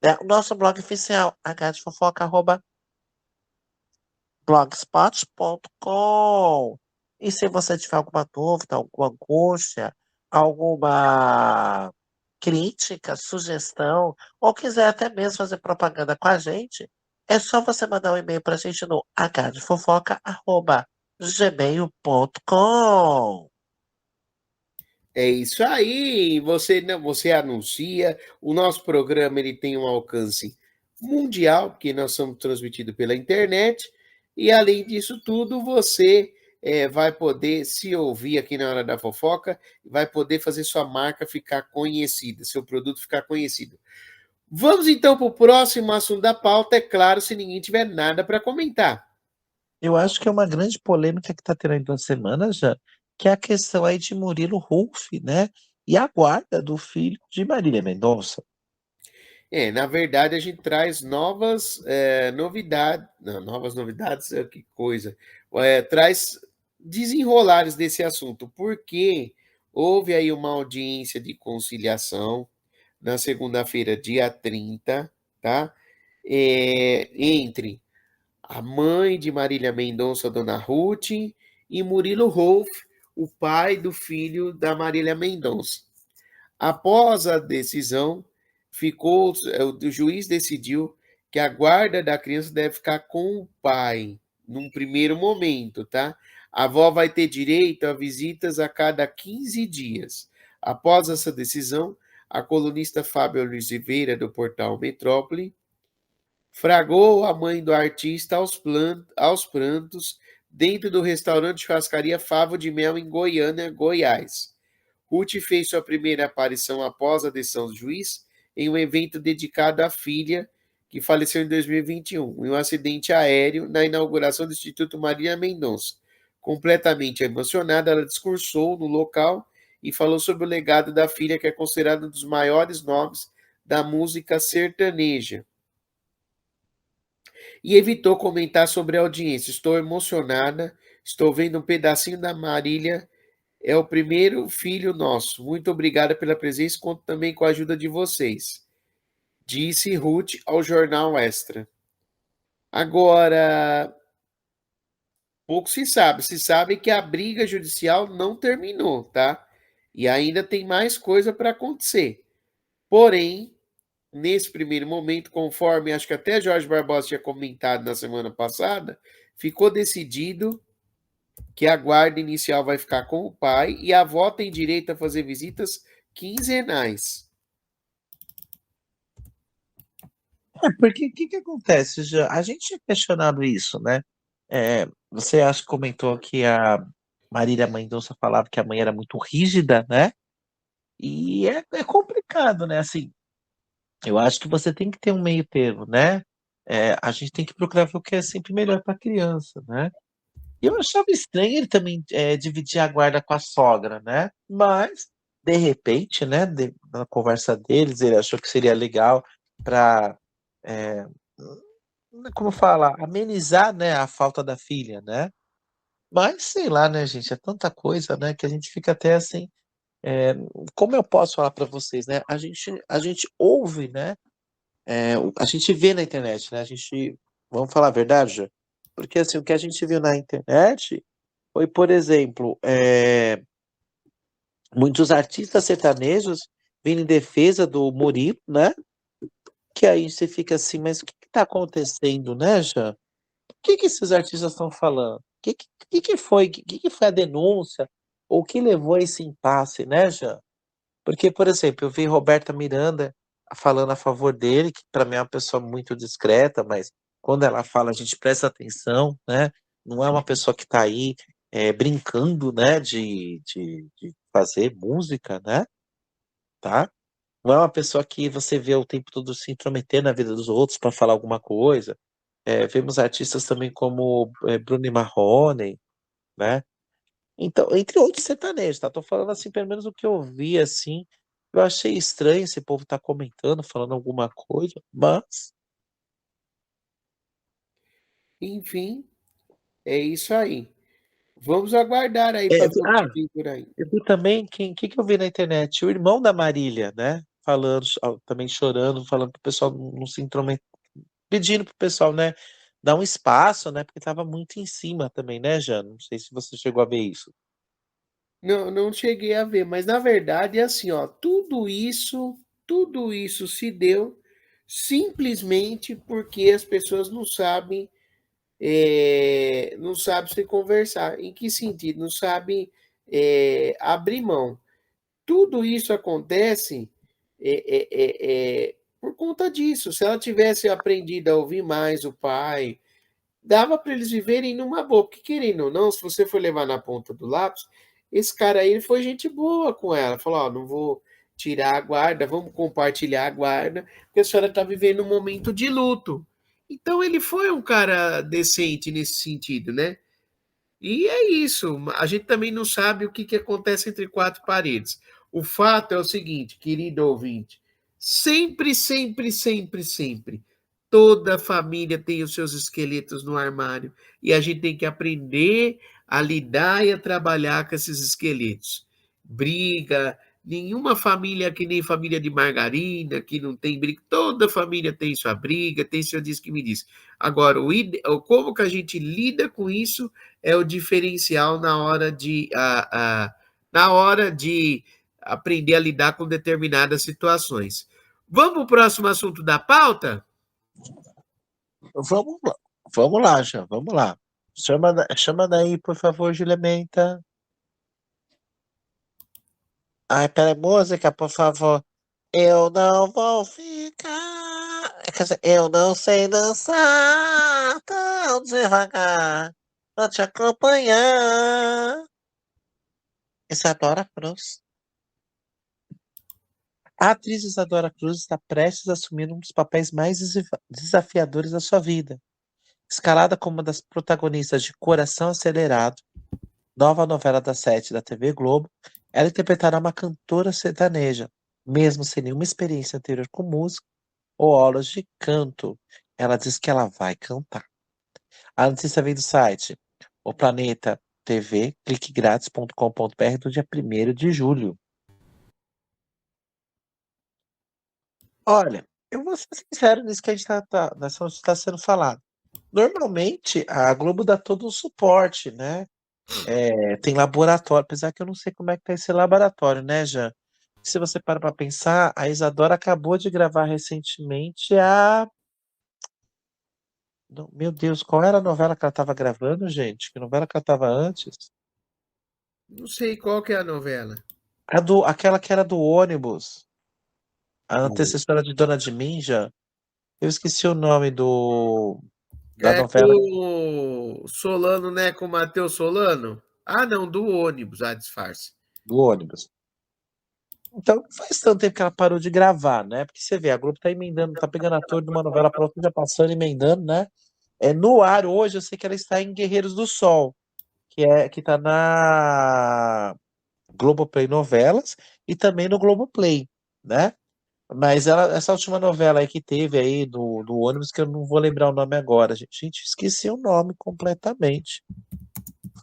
É o nosso blog oficial, hdfofoca.blogspot.com. E se você tiver alguma dúvida, alguma angústia, alguma crítica, sugestão, ou quiser até mesmo fazer propaganda com a gente, é só você mandar um e-mail para a gente no hdfofoca@gmail.com. É isso aí, você não, você anuncia, o nosso programa ele tem um alcance mundial, porque nós somos transmitidos pela internet, e além disso tudo, você vai poder se ouvir aqui na Hora da Fofoca, vai poder fazer sua marca ficar conhecida, seu produto ficar conhecido. Vamos então para o próximo assunto da pauta, é claro, se ninguém tiver nada para comentar. Eu acho que é uma grande polêmica que está tendo aí 2 semanas já, que é a questão aí de Murilo Hulf, né? E a guarda do filho de Marília Mendonça. Na verdade, a gente traz novas novidades. Não, novas novidades, que coisa. Traz desenrolares desse assunto, porque houve aí uma audiência de conciliação na segunda-feira, dia 30, tá? Entre a mãe de Marília Mendonça, Dona Ruth, e Murilo Rolf, o pai do filho da Marília Mendonça. Após a decisão, o juiz decidiu que a guarda da criança deve ficar com o pai, num primeiro momento, tá? A avó vai ter direito a visitas a cada 15 dias. Após essa decisão, a colunista Fábio Oliveira, do portal Metrópole, fragou a mãe do artista aos prantos dentro do restaurante churrascaria Favo de Mel, em Goiânia, Goiás. Ruth fez sua primeira aparição após a decisão do juiz em um evento dedicado à filha, que faleceu em 2021, em um acidente aéreo na inauguração do Instituto Marília Mendonça. Completamente emocionada, ela discursou no local e falou sobre o legado da filha, que é considerado um dos maiores nomes da música sertaneja. E evitou comentar sobre a audiência. Estou emocionada, estou vendo um pedacinho da Marília. É o primeiro filho nosso. Muito obrigada pela presença, conto também com a ajuda de vocês, disse Ruth ao jornal Extra. Agora, pouco se sabe que a briga judicial não terminou, tá? E ainda tem mais coisa para acontecer. Porém, nesse primeiro momento, conforme acho que até Jorge Barbosa tinha comentado na semana passada, ficou decidido que a guarda inicial vai ficar com o pai e a avó tem direito a fazer visitas quinzenais. Porque o que acontece, já? A gente tinha questionado isso, né? Você acha que comentou que a Marília Mendonça falava que a mãe era muito rígida, né? E é complicado, né? Assim, eu acho que você tem que ter um meio termo, né? A gente tem que procurar ver o que é sempre melhor para a criança, né? E eu achava estranho ele também dividir a guarda com a sogra, né? Mas, de repente, né, na conversa deles, ele achou que seria legal para, como falar, amenizar, né, a falta da filha, né? Mas, sei lá, né, gente, é tanta coisa, né, que a gente fica até assim. é, Como eu posso falar para vocês, né? A gente ouve, né? A gente vê na internet, né? Vamos falar a verdade, Jô? Porque assim, o que a gente viu na internet foi, por exemplo, muitos artistas sertanejos vindo em defesa do Murilo, né? Que aí você fica assim, mas o que está acontecendo, né, Jean? O que esses artistas estão falando? O que foi a denúncia? Ou o que levou a esse impasse, né, Jean? Porque, por exemplo, eu vi Roberta Miranda falando a favor dele, que para mim é uma pessoa muito discreta, mas quando ela fala, a gente presta atenção, né? Não é uma pessoa que está aí brincando, né, de fazer música, né? Tá? Não é uma pessoa que você vê o tempo todo se intrometer na vida dos outros para falar alguma coisa. vemos artistas também como Bruno e Marrone, né? Então, entre outros sertanejos, tá? Tô falando assim, pelo menos o que eu vi, assim, eu achei estranho esse povo tá comentando, falando alguma coisa, mas Enfim, é isso aí. Vamos aguardar aí é, para ver o que vem por aí. eu vi também que eu vi na internet, o irmão da Marília, né? Falando, também chorando, falando pro pessoal não se intrometer, pedindo pro pessoal, né, dar um espaço, né? Porque tava muito em cima também, né, Jana? Não sei se você chegou a ver isso. Não, não cheguei a ver, mas na verdade é assim, ó, tudo isso se deu simplesmente porque as pessoas não sabem se conversar. Em que sentido? Não sabem abrir mão. Tudo isso acontece por conta disso. Se ela tivesse aprendido a ouvir mais o pai, dava para eles viverem numa boa, porque querendo ou não, se você for levar na ponta do lápis, esse cara aí ele foi gente boa com ela, falou, ó, não vou tirar a guarda, vamos compartilhar a guarda, porque a senhora está vivendo um momento de luto. Então ele foi um cara decente nesse sentido, né? E é isso. A gente também não sabe o que, que acontece entre quatro paredes. O fato é o seguinte, querido ouvinte: sempre, sempre, sempre, sempre, toda família tem os seus esqueletos no armário. E a gente tem que aprender a lidar e a trabalhar com esses esqueletos. Briga. Nenhuma família é que nem família de margarina, que não tem briga. Toda família tem sua briga, tem seu diz que me diz. Agora, como que a gente lida com isso é o diferencial na hora de aprender a lidar com determinadas situações. Vamos para o próximo assunto da pauta? Vamos lá, já, vamos lá. Chama daí, por favor, Julementa. Ai, pera, música, por favor. Eu não vou ficar. Quer dizer, eu não sei dançar tão devagar pra te acompanhar. Isadora Cruz. A atriz Isadora Cruz está prestes a assumir um dos papéis mais desafiadores da sua vida. Escalada como uma das protagonistas de Coração Acelerado, nova novela das 7 da TV Globo, ela interpretará uma cantora sertaneja, mesmo sem nenhuma experiência anterior com música ou aulas de canto. Ela diz que ela vai cantar. A notícia vem do site O Planeta TV, cliquegrátis.com.br, do dia 1º de julho. Olha, eu vou ser sincero nisso que a gente nessa onde está sendo falado. Normalmente, a Globo dá todo o suporte, né? Tem laboratório, apesar que eu não sei como é que tá esse laboratório, né, Jean? Se você para pensar, a Isadora acabou de gravar recentemente Meu Deus, qual era a novela que ela estava gravando, gente? Que novela que ela estava antes? Não sei qual que é a novela. Aquela que era do ônibus, a antecessora de Dona de Mim, Jean. Eu esqueci o nome da É novela com o Solano, né? Com o Matheus Solano? Ah, não, do ônibus, disfarce. do ônibus. Então, não faz tanto tempo que ela parou de gravar, né? Porque você vê, a Globo tá emendando, tá pegando ator de uma novela pra outra, já passando, emendando, né? No ar hoje, eu sei que ela está em Guerreiros do Sol, que tá na Globoplay Novelas e também no Globoplay, né? Mas essa última novela aí que teve aí do ônibus, que eu não vou lembrar o nome agora, gente. Gente, esqueci o nome completamente.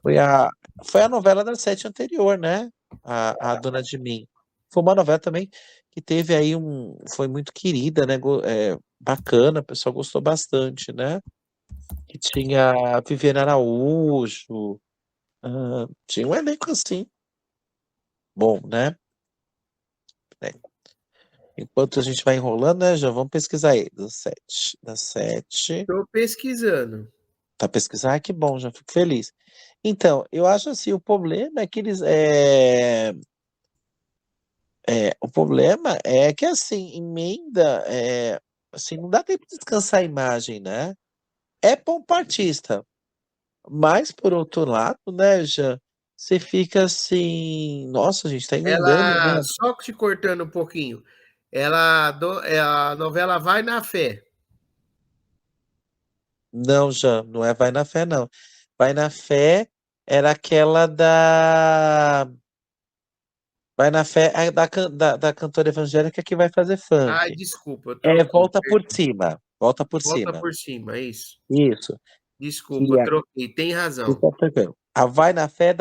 Foi a, foi a novela da 7 anterior, né? A Dona de Mim. Foi uma novela também que teve aí foi muito querida, né? Bacana, o pessoal gostou bastante, né? Que tinha a Viviane Araújo, tinha um elenco assim, bom, né? É. Enquanto a gente vai enrolando, né? Já vamos pesquisar aí. Das sete. Estou pesquisando. Tá pesquisando? Ah, que bom, já fico feliz. Então, eu acho assim, o problema é que o problema é que, assim, emenda, assim, não dá tempo de descansar a imagem, né? É bom pra artista, mas por outro lado, né, já você fica assim, nossa, a gente tá emendando, Ela, né? só te cortando um pouquinho, a novela Vai na Fé. Não, já, não é Vai na Fé, não. Vai na Fé era aquela da. Vai na Fé é da cantora evangélica que vai fazer Ai, funk. desculpa, eu É troquei, Volta por perdão. Cima. Volta por Volta Cima. por cima, é isso. Isso. Desculpa, Que eu é, troquei, tem que razão. tá pegando. A Vai na Fé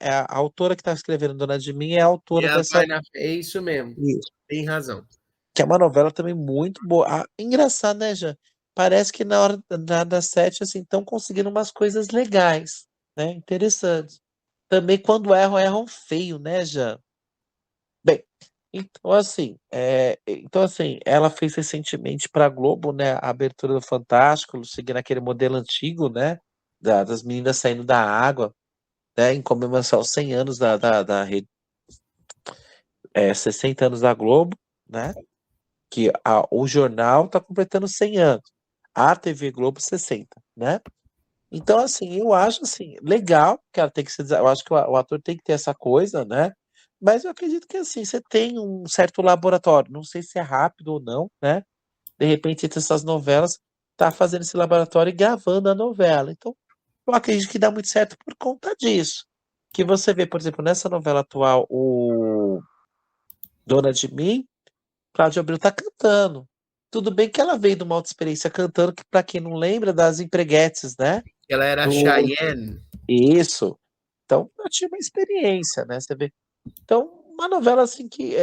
é a autora que está escrevendo Dona de Mim é a E autora a dessa. Vai na Fé, é isso mesmo, Isso. tem razão. Que é uma novela também muito boa. Ah, engraçado, né, Jean? Parece que na hora da sete, assim, estão conseguindo umas coisas legais, né? Interessantes. Também quando erram, erram feio, né, Jean? Bem, então assim, ela fez recentemente para a Globo, né, a abertura do Fantástico, seguindo aquele modelo antigo, né, das meninas saindo da água, né, em comemoração aos 100 anos da rede, 60 anos da Globo, né, que o jornal está completando 100 anos, a TV Globo 60, né? Então, assim, eu acho assim, legal, que ela tem que ser, eu acho que o ator tem que ter essa coisa, né? Mas eu acredito que assim, você tem um certo laboratório, não sei se é rápido ou não, né? De repente, entre essas novelas, tá fazendo esse laboratório e gravando a novela. Então, eu acredito que dá muito certo por conta disso. Que você vê, por exemplo, nessa novela atual, o Dona de Mim, Cláudia Abreu tá cantando. Tudo bem que ela veio de uma outra experiência cantando, que para quem não lembra, das empreguetes, né? Ela era a Do Cheyenne. Isso. Então, eu tinha uma experiência, né, você vê. Então, uma novela, assim, que,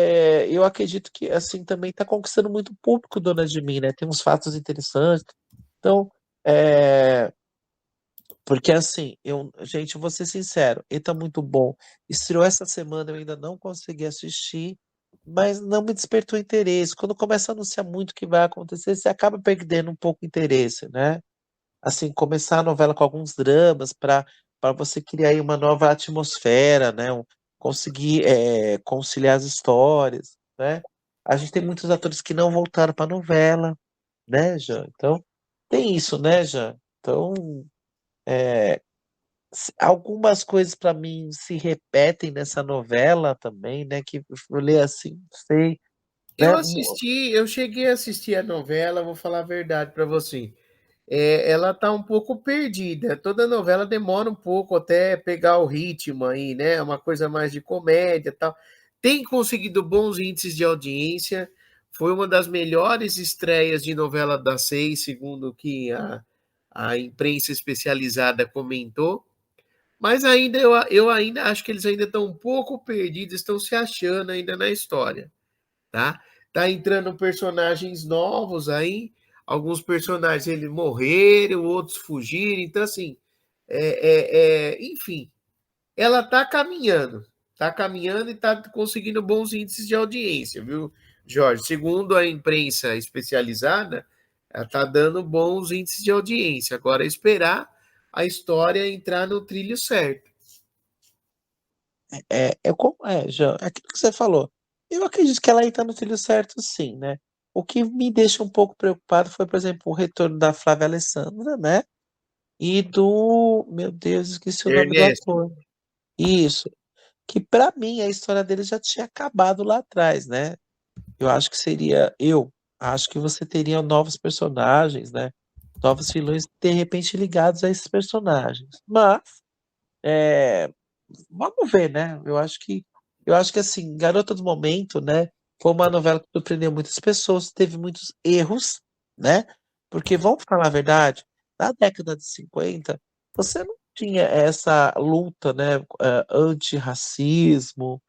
eu acredito que, assim, também está conquistando muito público, Dona de Mim, né, tem uns fatos interessantes. Então, porque, assim, gente, eu vou ser sincero, ele tá muito bom. Estreou essa semana, eu ainda não consegui assistir, mas não me despertou interesse. Quando começa a anunciar muito o que vai acontecer, você acaba perdendo um pouco o interesse, né? Assim, começar a novela com alguns dramas para você criar aí uma nova atmosfera, né, conseguir, conciliar as histórias, né. A gente tem muitos atores que não voltaram pra novela, né, Jean. Então, tem isso, né, Jean. Então, algumas coisas para mim se repetem nessa novela também, né, que eu olhei assim, não sei, Eu né, assisti, eu cheguei a assistir a novela, vou falar a verdade para você. Ela tá um pouco perdida. Toda novela demora um pouco até pegar o ritmo aí, né? Uma coisa mais de comédia, e tal. Tem conseguido bons índices de audiência. Foi uma das melhores estreias de novela das 6, segundo o que a imprensa especializada comentou. Mas ainda eu ainda acho que eles ainda estão um pouco perdidos, estão se achando ainda na história, tá? Tá entrando personagens novos aí, alguns personagens eles morreram, outros fugiram, então assim, enfim, ela tá caminhando e tá conseguindo bons índices de audiência, viu, Jorge? Segundo a imprensa especializada, ela tá dando bons índices de audiência. Agora é esperar a história entrar no trilho certo. Jean, é aquilo que você falou. Eu acredito que ela aí tá no trilho certo sim, né. O que me deixa um pouco preocupado foi, por exemplo, o retorno da Flávia Alessandra, né, e do meu Deus, esqueci o nome do Ernesto, ator. Isso, que pra mim a história dele já tinha acabado lá atrás, né. Eu acho que você teria novos personagens, né, novos vilões, de repente, ligados a esses personagens. Mas, eh vamos ver, né, eu acho que, assim, Garota do Momento, né, foi uma novela que surpreendeu muitas pessoas, teve muitos erros, né, porque vamos falar a verdade, na década de 50, você não tinha essa luta, né, antirracismo,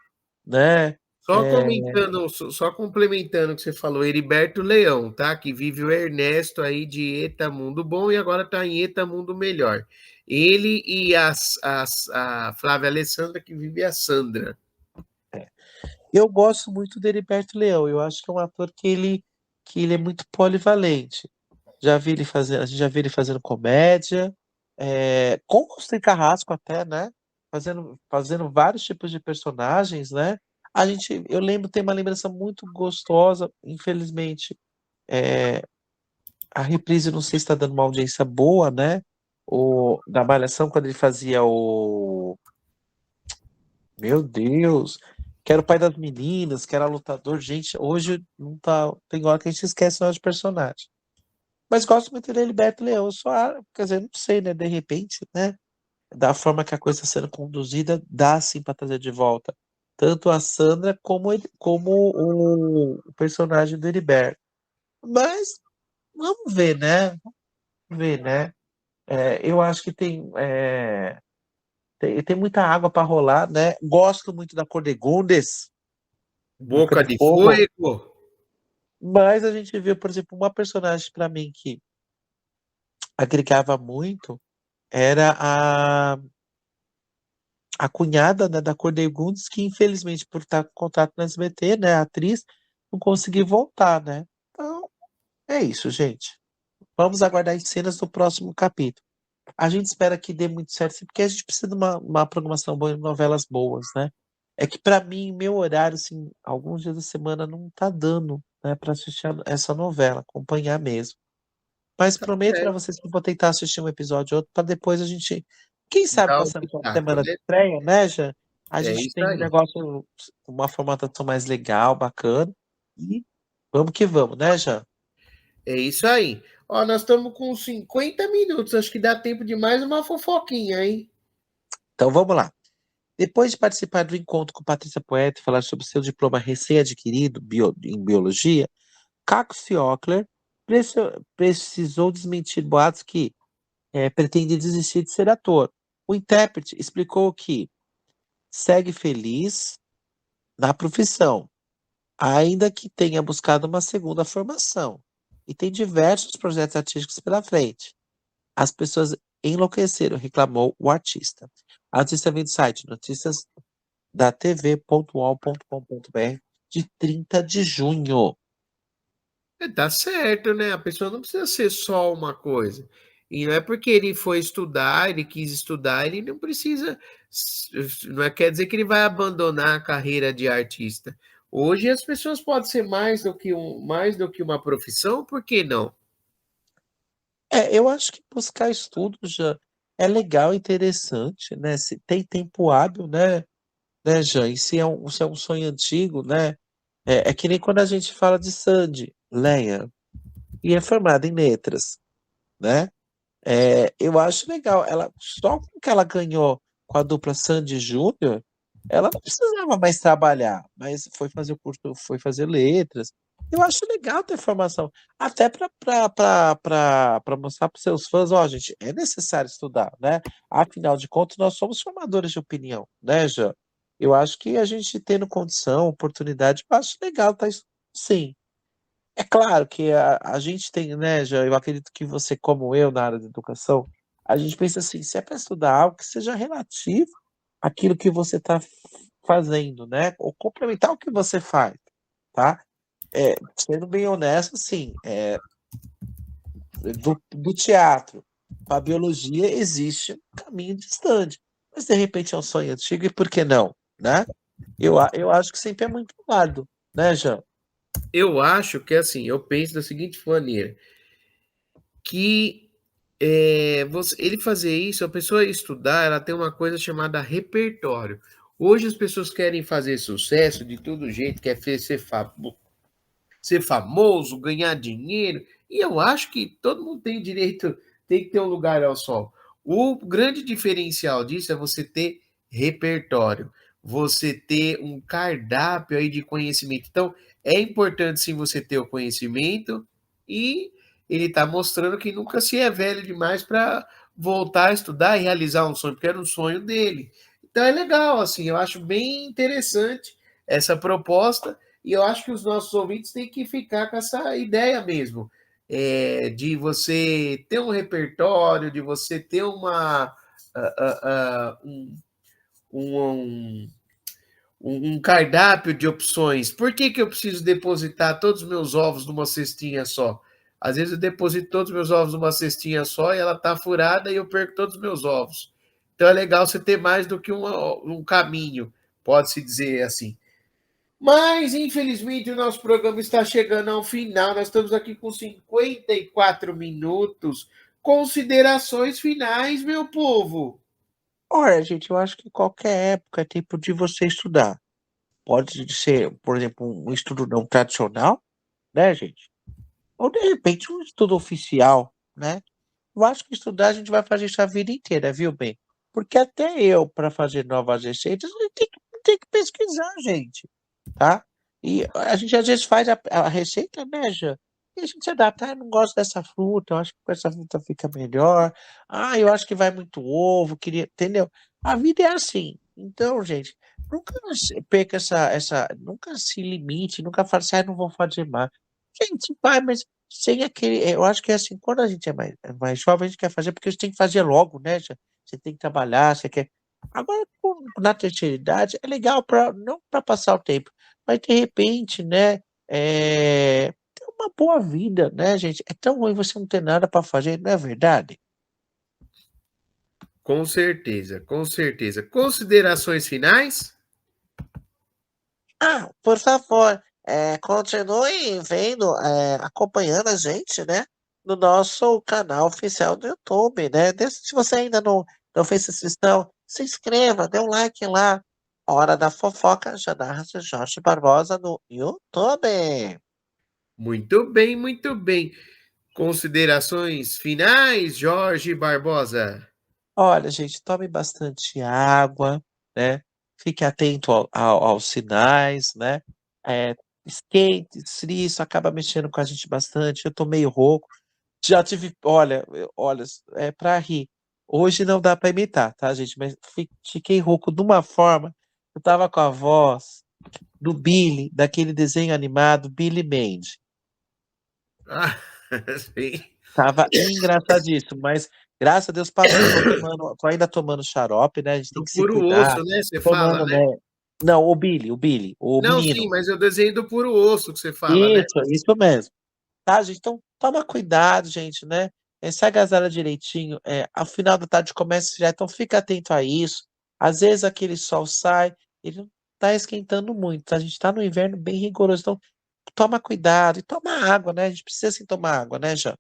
né, só eh comentando, só complementando o que você falou, Heriberto Leão, tá? Que vive o Ernesto aí de Eta Mundo Bom e agora tá em Eta Mundo Melhor. Ele e a Flávia Alessandra, que vive a Sandra. eu gosto muito do Heriberto Leão, eu acho que é um ator que ele é muito polivalente. A gente já viu ele fazendo comédia, com o Sten Carrasco até, né, fazendo vários tipos de personagens, né. Eu lembro tenho uma lembrança muito gostosa, infelizmente, eh, a reprise não sei se está dando uma audiência boa, né, o da Malhação quando ele fazia o meu Deus, que era o pai das meninas, que era lutador, gente, hoje não tá tem hora que a gente esquece o nome de personagem. Mas gosto muito de Heriberto Leão, quer dizer, não sei, né, de repente, né, da forma que a coisa está sendo conduzida, dá sim para trazer de volta tanto a Sandra como o personagem do Heriberto. Mas vamos ver, né? Vamos ver, né? Eu acho que tem muita água para rolar, né? Gosto muito da Cordegundes, Boca Boca de de Fogo, Fogo. mas a gente viu, por exemplo, uma personagem para mim que agregava muito era a cunhada, né, da Cordegundes, que infelizmente por estar com contrato no SBT, né, a atriz, não conseguiu voltar, né? Então, é isso, gente. Vamos aguardar as cenas do próximo capítulo. A gente espera que dê muito certo, sim, porque a gente precisa de uma programação boa e novelas boas, né? É que para mim, meu horário, assim, alguns dias da semana não tá dando, né, para assistir essa novela, acompanhar mesmo. Mas prometo É, para vocês que eu vou tentar assistir um episódio ou outro para depois a gente, quem sabe dá um passando pela pitaco, semana de né? estreia, né, Jean? A É gente isso tem um aí. negócio, uma formatação mais legal, bacana. E vamos que vamos, né, Jean? É isso aí. Ó, nós estamos com 50 minutos. Acho que dá tempo de mais uma fofoquinha, hein? Então vamos lá. Depois de participar do encontro com Patrícia Poeta e falar sobre seu diploma recém-adquirido em biologia, Caco Fiocler precisou desmentir boatos que pretende desistir de ser ator. O intérprete explicou que segue feliz na profissão, ainda que tenha buscado uma segunda formação, e tem diversos projetos artísticos pela frente. As pessoas enlouqueceram, reclamou o artista. A notícia vem do site notícias da tv.uol.com.br de 30 de junho. Tá certo, né? A pessoa não precisa ser só uma coisa. E não é porque ele foi estudar, ele quis estudar, ele não precisa. Não é, quer dizer que ele vai abandonar a carreira de artista. Hoje as pessoas podem ser mais do que uma profissão, por que não? Eu acho que buscar estudo já é legal, interessante, né? Se tem tempo hábil, né, Jean? E se é um sonho antigo, né? É que nem quando a gente fala de Sandy Leia, e é formada em letras, né? Eu acho legal. Ela, só com que ela ganhou com a dupla Sandy Júnior, ela não precisava mais trabalhar, mas foi fazer o curso, foi fazer letras. Eu acho legal ter formação, até para mostrar para os seus fãs, ó, gente, é necessário estudar, né? Afinal de contas, nós somos formadores de opinião, né, Jean? Eu acho que a gente tendo condição, oportunidade, eu acho legal, tá? Sim. É claro que a gente tem, né, já eu acredito que você, como eu, na área da educação, a gente pensa assim, se é para estudar algo que seja relativo àquilo que você está fazendo, né, ou complementar o que você faz, tá? Sendo bem honesto, assim, do teatro para a biologia existe um caminho distante, mas de repente é um sonho antigo e por que não, né? Eu acho que sempre é muito válido, né, Jean? Eu acho que assim, eu penso da seguinte maneira, que ele fazer isso, a pessoa estudar, ela tem uma coisa chamada repertório. Hoje as pessoas querem fazer sucesso de todo jeito, quer ser famoso, ganhar dinheiro, e eu acho que todo mundo tem direito, tem que ter um lugar ao sol. O grande diferencial disso é você ter repertório, você ter um cardápio aí de conhecimento. Então, é importante sim você ter o conhecimento e ele está mostrando que nunca se é velho demais para voltar a estudar e realizar um sonho, porque era um sonho dele. Então é legal, assim, eu acho bem interessante essa proposta e eu acho que os nossos ouvintes têm que ficar com essa ideia mesmo, de você ter um repertório, de você ter um, um cardápio de opções. Por que, que eu preciso depositar todos os meus ovos numa cestinha só? Às vezes eu deposito todos os meus ovos numa cestinha só e ela está furada e eu perco todos os meus ovos. Então é legal você ter mais do que um caminho, pode-se dizer assim. Mas, infelizmente, o nosso programa está chegando ao final. Nós estamos aqui com 54 minutos. Considerações finais, meu povo. Olha, gente, eu acho que qualquer época é tempo de você estudar. Pode ser, por exemplo, um estudo não tradicional, né, gente? Ou de repente um estudo oficial, né? Eu acho que estudar a gente vai fazer isso a vida inteira, viu, bem? Porque até eu, para fazer novas receitas, eu tenho que pesquisar, gente, tá? E a gente às vezes faz a receita, né, Jã? E a gente se adapta, eu não gosto dessa fruta, eu acho que com essa fruta fica melhor. Eu acho que vai muito ovo, queria, entendeu? A vida é assim. Então, gente, nunca perca nunca se limite, nunca fale assim, não vou fazer mais. Gente, vai, mas sem aquele, eu acho que é assim, quando a gente é mais jovem, a gente quer fazer porque você tem que fazer logo, né, já. Você tem que trabalhar, você quer. Agora, na terceira idade, é legal para não para passar o tempo, mas de repente, né, ter uma boa vida, né, gente? É tão ruim você não ter nada para fazer, não é verdade? Com certeza, com certeza. Considerações finais? Por favor, continue vendo, acompanhando a gente, né, no nosso canal oficial do YouTube, né? Se você ainda não fez inscrição, se inscreva, dê um like lá. Hora da Fofoca, já narra Jorge Barbosa no YouTube. Muito bem, muito bem. Considerações finais, Jorge Barbosa? Olha, gente, tome bastante água, né? Fique atento aos sinais, né? É, skate, isso acaba mexendo com a gente bastante. Eu tô meio rouco. Já tive, olha, é para rir. Hoje não dá para imitar, tá, gente? Mas fiquei rouco de uma forma. Eu tava com a voz do Billy, daquele desenho animado Billy Mandy. Ah, sim. Tava engraçadíssimo, mas graças a Deus passou. Tô ainda tomando xarope, né, a gente tem Do que se puro cuidar, osso, né, você fala, tomando, né? né não, o Billy, o Não, sim, menino. mas é o desenho do puro osso que você fala, né? Isso mesmo. Tá, gente? Então toma cuidado, gente, né, se agasalha direitinho, ao final da tarde começa a esfriar, então fica atento a isso. Às vezes aquele sol sai, ele não tá esquentando muito, tá, a gente tá no inverno bem rigoroso, então toma cuidado e toma água, né, a gente precisa sim tomar água, né, Jã?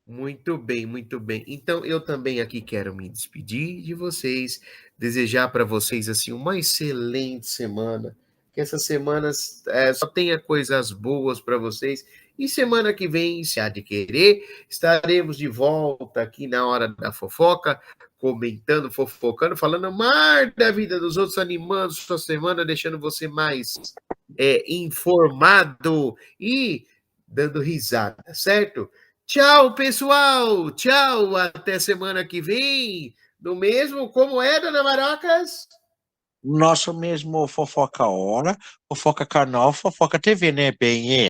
Muito bem, muito bem. Então, eu também aqui quero me despedir de vocês, desejar para vocês assim uma excelente semana, que essas semanas só tenha coisas boas para vocês. E semana que vem, se há de querer, estaremos de volta aqui na Hora da Fofoca, comentando, fofocando, falando mais da vida dos outros, animando sua semana, deixando você mais informado e dando risada, certo? Tchau, pessoal. Tchau. Até semana que vem. No mesmo, como é, dona Marocas? Nosso mesmo Fofoca Hora, Fofoca Canal, Fofoca TV, né, bem?